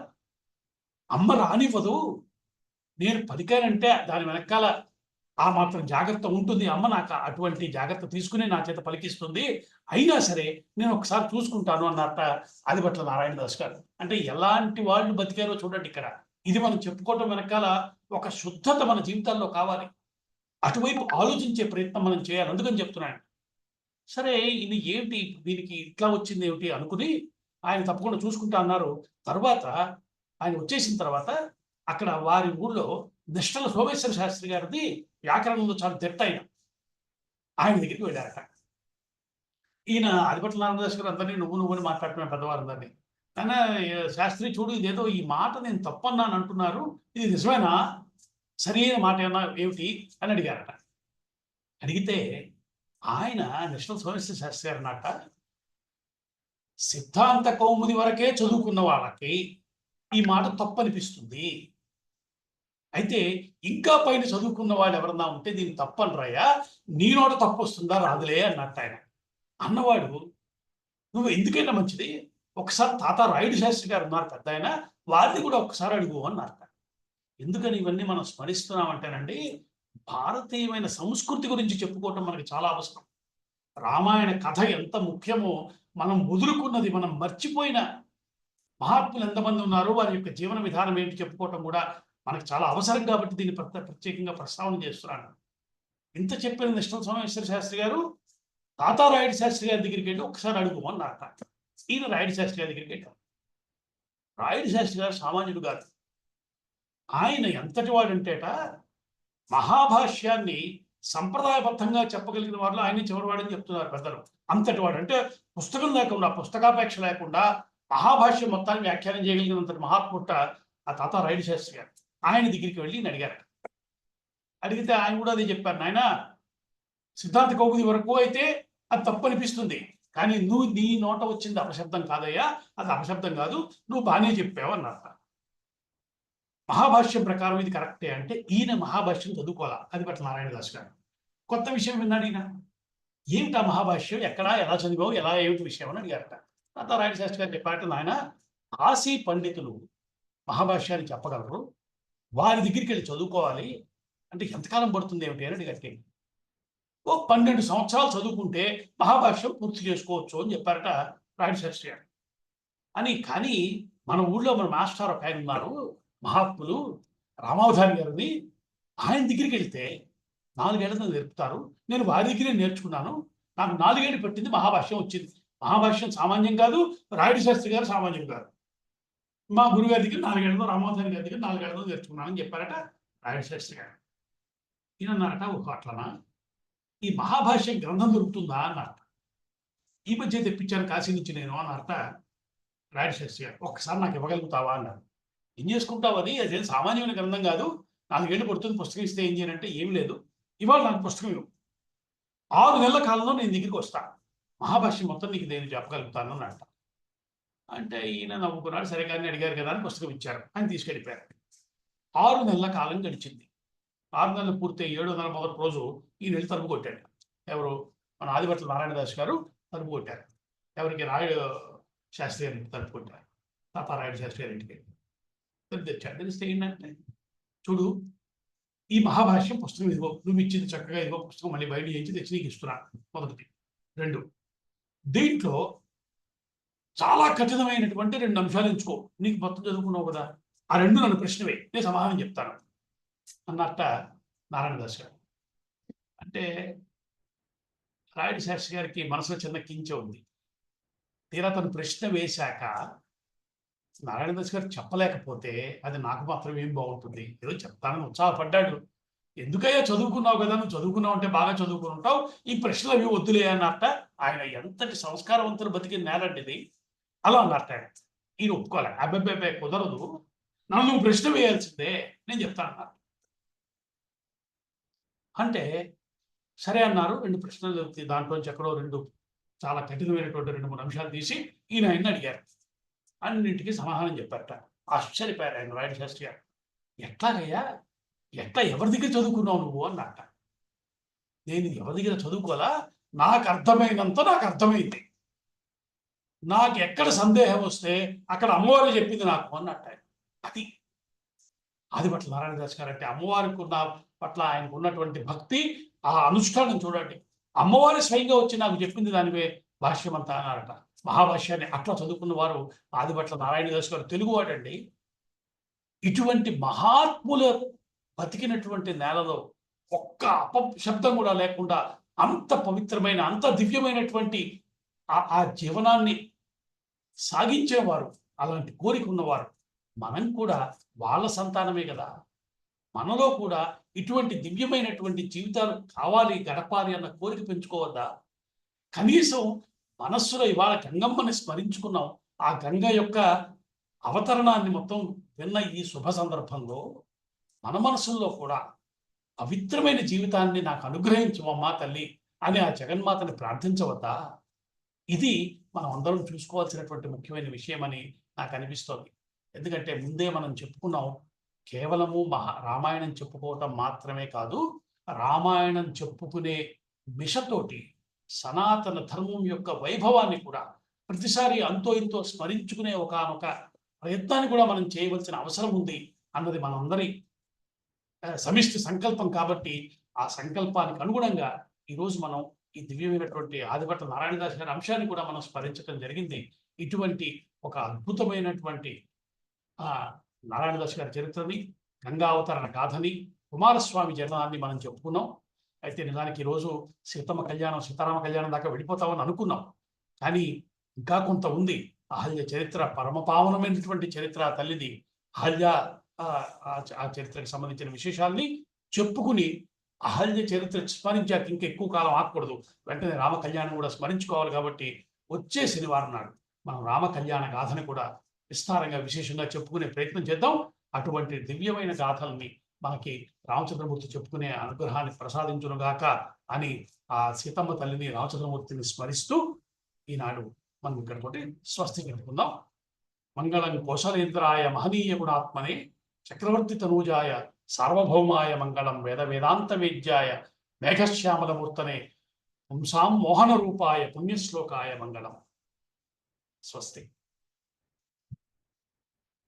అమ్మ రానివ్వదు. నేను పలికానంటే దాని వెనకాల ఆ మాత్రం జాగ్రత్త ఉంటుంది. అమ్మ నాకు అటువంటి జాగ్రత్త తీసుకుని నా చేత పలికిస్తుంది. అయినా సరే నేను ఒకసారి చూసుకుంటాను అన్నట్ట ఆదిభట్ల నారాయణదాస్ గారు. అంటే ఎలాంటి వాళ్ళు బతికారో చూడండి ఇక్కడ. ఇది మనం చెప్పుకోవటం వెనకాల ఒక శుద్ధత మన జీవితాల్లో కావాలి. అటువైపు ఆలోచించే ప్రయత్నం మనం చేయాలి. అందుకని చెప్తున్నాను. సరే ఇది ఏంటి దీనికి ఇట్లా వచ్చింది ఏమిటి అనుకుని ఆయన తప్పకుండా చూసుకుంటా అన్నారు. తర్వాత ఆయన వచ్చేసిన తర్వాత అక్కడ వారి ఊళ్ళో నిష్టల సోమేశ్వర శాస్త్రి గారిది వ్యాకరణంలో చాలా దిట్ట ఆయన దగ్గరికి వెళ్ళారట. ఈయన ఆదిభట్ల నారాయణదాస్ గారు అందరినీ నువ్వు అని మాట్లాడుతున్నారు పెద్దవారందరినీ. అయినా శాస్త్రి చూడు ఇదేదో ఈ మాట నేను తప్పన్నాను అంటున్నారు. ఇది నిజమేనా? సరైన మాట ఏమన్నా ఏమిటి అని అడిగారట. అడిగితే ఆయన నిష్టల సోమేశ్వర శాస్త్రి గారు అన్నట, సిద్ధాంత కౌముది వరకే చదువుకున్న వాళ్ళకి ఈ మాట తప్పనిపిస్తుంది. అయితే ఇంకా పైన చదువుకున్న వాళ్ళు ఎవరన్నా ఉంటే దీన్ని తప్పనరాయ్యా, నీ నోట తప్పు వస్తుందా రాదులే అన్నట్టు ఆయన. అన్నవాడు నువ్వు ఎందుకైనా మంచిది ఒకసారి తాత రాయుడు శాస్త్రి గారు ఉన్నారు పెద్ద ఆయన, వారిని కూడా ఒకసారి అడుగు అన్నారట. ఎందుకని ఇవన్నీ మనం స్మరిస్తున్నామంటేనండి, భారతీయమైన సంస్కృతి గురించి చెప్పుకోవటం మనకి చాలా అవసరం. రామాయణ కథ ఎంత ముఖ్యమో మనం వదులుకున్నది, మనం మర్చిపోయిన మహాత్ములు ఎంతమంది ఉన్నారో వారి యొక్క జీవన విధానం ఏంటి చెప్పుకోవటం కూడా మనకు చాలా అవసరం కాబట్టి దీన్ని ప్రత్యేకంగా ప్రస్తావన చేస్తున్నాను. ఇంత చెప్పిన నిష్టల సోమేశ్వర శాస్త్రి గారు తాతా రాయుడు శాస్త్రి గారి దగ్గరికి వెళ్ళి ఒకసారి అడుగు అన్నారట. ఈయన రాయుడు శాస్త్రి గారి దగ్గరికి వెళ్ళారు. రాయుడు శాస్త్రి గారు సామాన్యుడు కాదు. ఆయన ఎంతటి వాడంటేట మహాభాష్యాన్ని సంప్రదాయబద్ధంగా చెప్పగలిగిన వారిలో ఆయన చివరివాడని చెప్తున్నారు పెద్దలు. అంతటి వాడు అంటే పుస్తకం లేకుండా, పుస్తకాపేక్ష లేకుండా మహాభాష్యం మొత్తాన్ని వ్యాఖ్యానం చేయగలిగినంత మహాత్ముట్ట ఆ తాత రాయుడు శాస్త్రి గారు. ఆయన దగ్గరికి వెళ్ళి అడిగారు. అడిగితే ఆయన కూడా అదే చెప్పారు, నాయన సిద్ధాంత కౌముది వరకు అయితే అది తప్పు అనిపిస్తుంది, కానీ నువ్వు నీ నోట వచ్చింది అపశబ్దం కాదయ్యా, అది అపశబ్దం కాదు, నువ్వు బాగానే చెప్పావు అన్నారు. మహాభాష్యం ప్రకారం ఇది కరెక్టే అంటే ఈయన మహాభాష్యం చదువుకోవాలా ఆదిభట్ల నారాయణదాస్ గారు. కొత్త విషయం విన్నాడు ఈయన. ఏమిటా మహాభాష్యం, ఎక్కడా, ఎలా చదివావు, ఎలా ఏమిటి విషయం అని అడిగారట. నారాయణ శాస్త్రి గారు చెప్పారట, నాయన కాశీ పండితులు మహాభాష్యాన్ని చెప్పగలరు, వారి దగ్గరికి వెళ్ళి చదువుకోవాలి అంటే ఎంతకాలం పడుతుంది ఏమిటి అని అడిగారు. ఓ 12 సంవత్సరాలు చదువుకుంటే మహాభాష్యం పూర్తి చేసుకోవచ్చు అని చెప్పారట రాయణ శాస్త్రి గారు. కానీ మన ఊళ్ళో మన మాస్టర్ ఒక ఆయన ఉన్నారు, మహాత్ములు రామావధాని గారిని, ఆయన దగ్గరికి వెళ్తే 4 ఏళ్లలో నేర్పుతారు. నేను వారి దగ్గరే నేర్చుకున్నాను, నాకు 4 ఏళ్ళు పట్టింది, మహాభాష్యం వచ్చింది. మహాభాష్యం సామాన్యం కాదు, రాయుడు శాస్త్రి గారు సామాన్యం కాదు. మా గురుగారి దగ్గర 4 ఏళ్లలో, రామావధాని గారి దగ్గర 4 ఏళ్లలో నేర్చుకున్నానని చెప్పారట రాయుడు శాస్త్రి గారు. ఈయనన్నారట, ఓహో అట్లనా, ఈ మహాభాష్యం గ్రంథం దొరుకుతుందా అన్నారట. ఈ మధ్య తెప్పించాను కాశీ నుంచి నేను అన్నారట రాయుడు శాస్త్రి గారు. ఒక్కసారి నాకు ఇవ్వగలుగుతావా అన్నారు. ఏం చేసుకుంటావు, అదేం సామాన్యమైన గ్రంథం కాదు, 4 ఏళ్ళు పడుతుంది, పుస్తకం ఇస్తే ఏం చేయాలంటే ఏం లేదు, ఇవాళ నాకు పుస్తకం ఇవ్వు, 6 నెలల కాలంలో నేను దగ్గరికి వస్తాను, మహాభాష్యం మొత్తం నీకు నేను చెప్పగలుగుతాను అన్నట్ట. అంటే ఈయన నవ్వుకున్నాడు, సరే కానీ అడిగారు కదా అని పుస్తకం ఇచ్చారు, ఆయన తీసుకెళ్ళిపోయారు. 6 నెలల కాలం గడిచింది. 6 నెలలు పూర్తయి 7వ నెల మొదటి రోజు ఈయన వెళ్ళి తలుపు కొట్టాడు. ఎవరు, మన ఆదిభట్ల నారాయణదాస్ గారు తలుపు కొట్టారు. ఎవరికి, రాయుడు శాస్త్రి గారికి తలుపు కొట్టారు. రాయుడు శాస్త్రి గారి ఇంటికి తెచ్చాడు. తెలిస్తే ఏంటంటే, చూడు ఈ మహాభాష్యం పుస్తకం ఇదిగో, నువ్వు ఇచ్చింది చక్కగా ఇదిగో పుస్తకం, మళ్ళీ బయట చేయించి తెచ్చి నీకు ఇస్తున్నా. మొదటిది. 2, దీంట్లో చాలా కఠినమైనటువంటి 2 అంశాలు ఎంచుకో, నీకు మొత్తం చదువుకున్నావు కదా, ఆ 2 నన్ను ప్రశ్నవే, నేను సమాధానం చెప్తాను అన్నట్ట నారాయణదాస్ గారు. అంటే రాయుడు శాస్త్రి గారికి మనసులో చిన్న కించ ఉంది. తీరా తను ప్రశ్న వేశాక నారాయణదాస్ గారు చెప్పలేకపోతే అది నాకు మాత్రం ఏం బాగుంటుంది, ఏదో చెప్తానని ఉత్సాహపడ్డాడు. ఎందుకయ్యా చదువుకున్నావు కదా, నువ్వు చదువుకున్నావు అంటే బాగా చదువుకుని ఉంటావు, ఈ ప్రశ్నలు అవి వద్దులే అన్నట్ట. ఆయన ఎంతటి సంస్కారవంతులు బతికిన నేలంటిది, అలా అన్నట్ట. ఈయన ఒప్పుకోలే, అబ్బాయి కుదరదు, నన్ను నువ్వు ప్రశ్న వేయాల్సిందే, నేను చెప్తాను అన్నారు. అంటే సరే అన్నారు. 2 ప్రశ్నలు దాంట్లోంచి ఎక్కడో 2 చాలా కఠినమైనటువంటి 2-3 అంశాలు తీసి ఆయన్ని అడిగారు. అన్నింటికి సమాధానం చెప్పారట. ఆశ్చర్యపోయారు ఆయన రాయుడు శాస్త్రి గారు. ఎట్లాగయ్యా, ఎవరి దగ్గర చదువుకున్నావు నువ్వు అన్నట్ట. నేను ఎవరి దగ్గర చదువుకోవాలా, నాకు అర్థమైనంత నాకు అర్థమైంది, నాకు ఎక్కడ సందేహం వస్తే అక్కడ అమ్మవారు చెప్పింది నాకు అన్నట్ట. అది ఆదిభట్ల నారాయణదాస్ గారు అంటే అమ్మవారికి ఉన్న పట్ల ఆయనకు ఉన్నటువంటి భక్తి, ఆ అనుష్ఠానం చూడండి. అమ్మవారి స్వయంగా వచ్చి నాకు చెప్పింది దానివే భాష్యం అంతా అన్నారట. మహాభాష్యాన్ని అట్లా చదువుకున్న వారు ఆదిభట్ల నారాయణదాస్ గారు తెలుగువాడండి. ఇటువంటి మహాత్ముల బతికినటువంటి నేలలో ఒక్క అపశబ్దం కూడా లేకుండా అంత పవిత్రమైన, అంత దివ్యమైనటువంటి ఆ జీవనాన్ని సాగించేవారు, అలాంటి కోరిక ఉన్నవారు. మనం కూడా వాళ్ళ సంతానమే కదా, మనలో కూడా ఇటువంటి దివ్యమైనటువంటి జీవితాలు కావాలి, గడపాలి అన్న కోరిక పెంచుకోవద్దా? కనీసం మనస్సులో ఇవాళ గంగమ్మని స్మరించుకున్నాం, ఆ గంగ యొక్క అవతరణాన్ని మొత్తం విన్న ఈ శుభ సందర్భంలో మన మనసుల్లో కూడా పవిత్రమైన జీవితాన్ని నాకు అనుగ్రహించవమ్మా తల్లి అని ఆ జగన్మాతని ప్రార్థించవద్దా? ఇది మనం అందరం చూసుకోవాల్సినటువంటి ముఖ్యమైన విషయం అని నాకు అనిపిస్తోంది. ఎందుకంటే ముందే మనం చెప్పుకున్నాం, కేవలము రామాయణం చెప్పుకోవటం మాత్రమే కాదు, రామాయణం చెప్పుకునే మిషతోటి సనాతన ధర్మం యొక్క వైభవాన్ని కూడా ప్రతిసారి అంతో ఇంతో స్మరించుకునే ఒకానొక ప్రయత్నాన్ని కూడా మనం చేయవలసిన అవసరం ఉంది అన్నది మనందరి సమిష్టి సంకల్పం. కాబట్టి ఆ సంకల్పానికి అనుగుణంగా ఈరోజు మనం ఈ దివ్యమైనటువంటి ఆదిభట్ల నారాయణదాస్ గారి అంశాన్ని కూడా మనం స్మరించడం జరిగింది. ఇటువంటి ఒక అద్భుతమైనటువంటి నారాయణదాస్ గారి చరిత్రని, గంగా అవతరణ గాథని, కుమారస్వామి జననాన్ని మనం చెప్పుకున్నాం. అయితే నిజానికి ఈరోజు సీతారామ కళ్యాణం దాకా వెళ్ళిపోతామని అనుకున్నాం, కానీ ఇంకా కొంత ఉంది. అహల్య చరిత్ర పరమపావనమైనటువంటి చరిత్ర తల్లిది. అహల్య ఆ చరిత్రకు సంబంధించిన విశేషాల్ని చెప్పుకుని అహల్య చరిత్ర స్మరించాక ఇంకా ఎక్కువ కాలం ఆగకూడదు, వెంటనే రామ కళ్యాణం కూడా స్మరించుకోవాలి. కాబట్టి వచ్చే శనివారం నాడు మనం రామ కళ్యాణ గాథని కూడా విస్తారంగా విశేషంగా చెప్పుకునే ప్రయత్నం చేద్దాం. అటువంటి దివ్యమైన గాథల్ని మనకి రామచంద్రమూర్తి చెప్పుకునే అనుగ్రహాన్ని ప్రసాదించునుగాక అని ఆ సీతమ్మ తల్లిని, రామచంద్రమూర్తిని స్మరిస్తూ ఈనాడు మనం ఇక్కడితోటి స్వస్తి చెప్పుకుందాం. మంగళం కోశలేంద్రాయ మహనీయ గుణాత్మనే చక్రవర్తి తనూజాయ సార్వభౌమాయ మంగళం వేద వేదాంత వేద్యాయ మేఘశ్యామలమూర్తనే పుంసాం మోహన రూపాయ పుణ్యశ్లోకాయ మంగళం. స్వస్తి.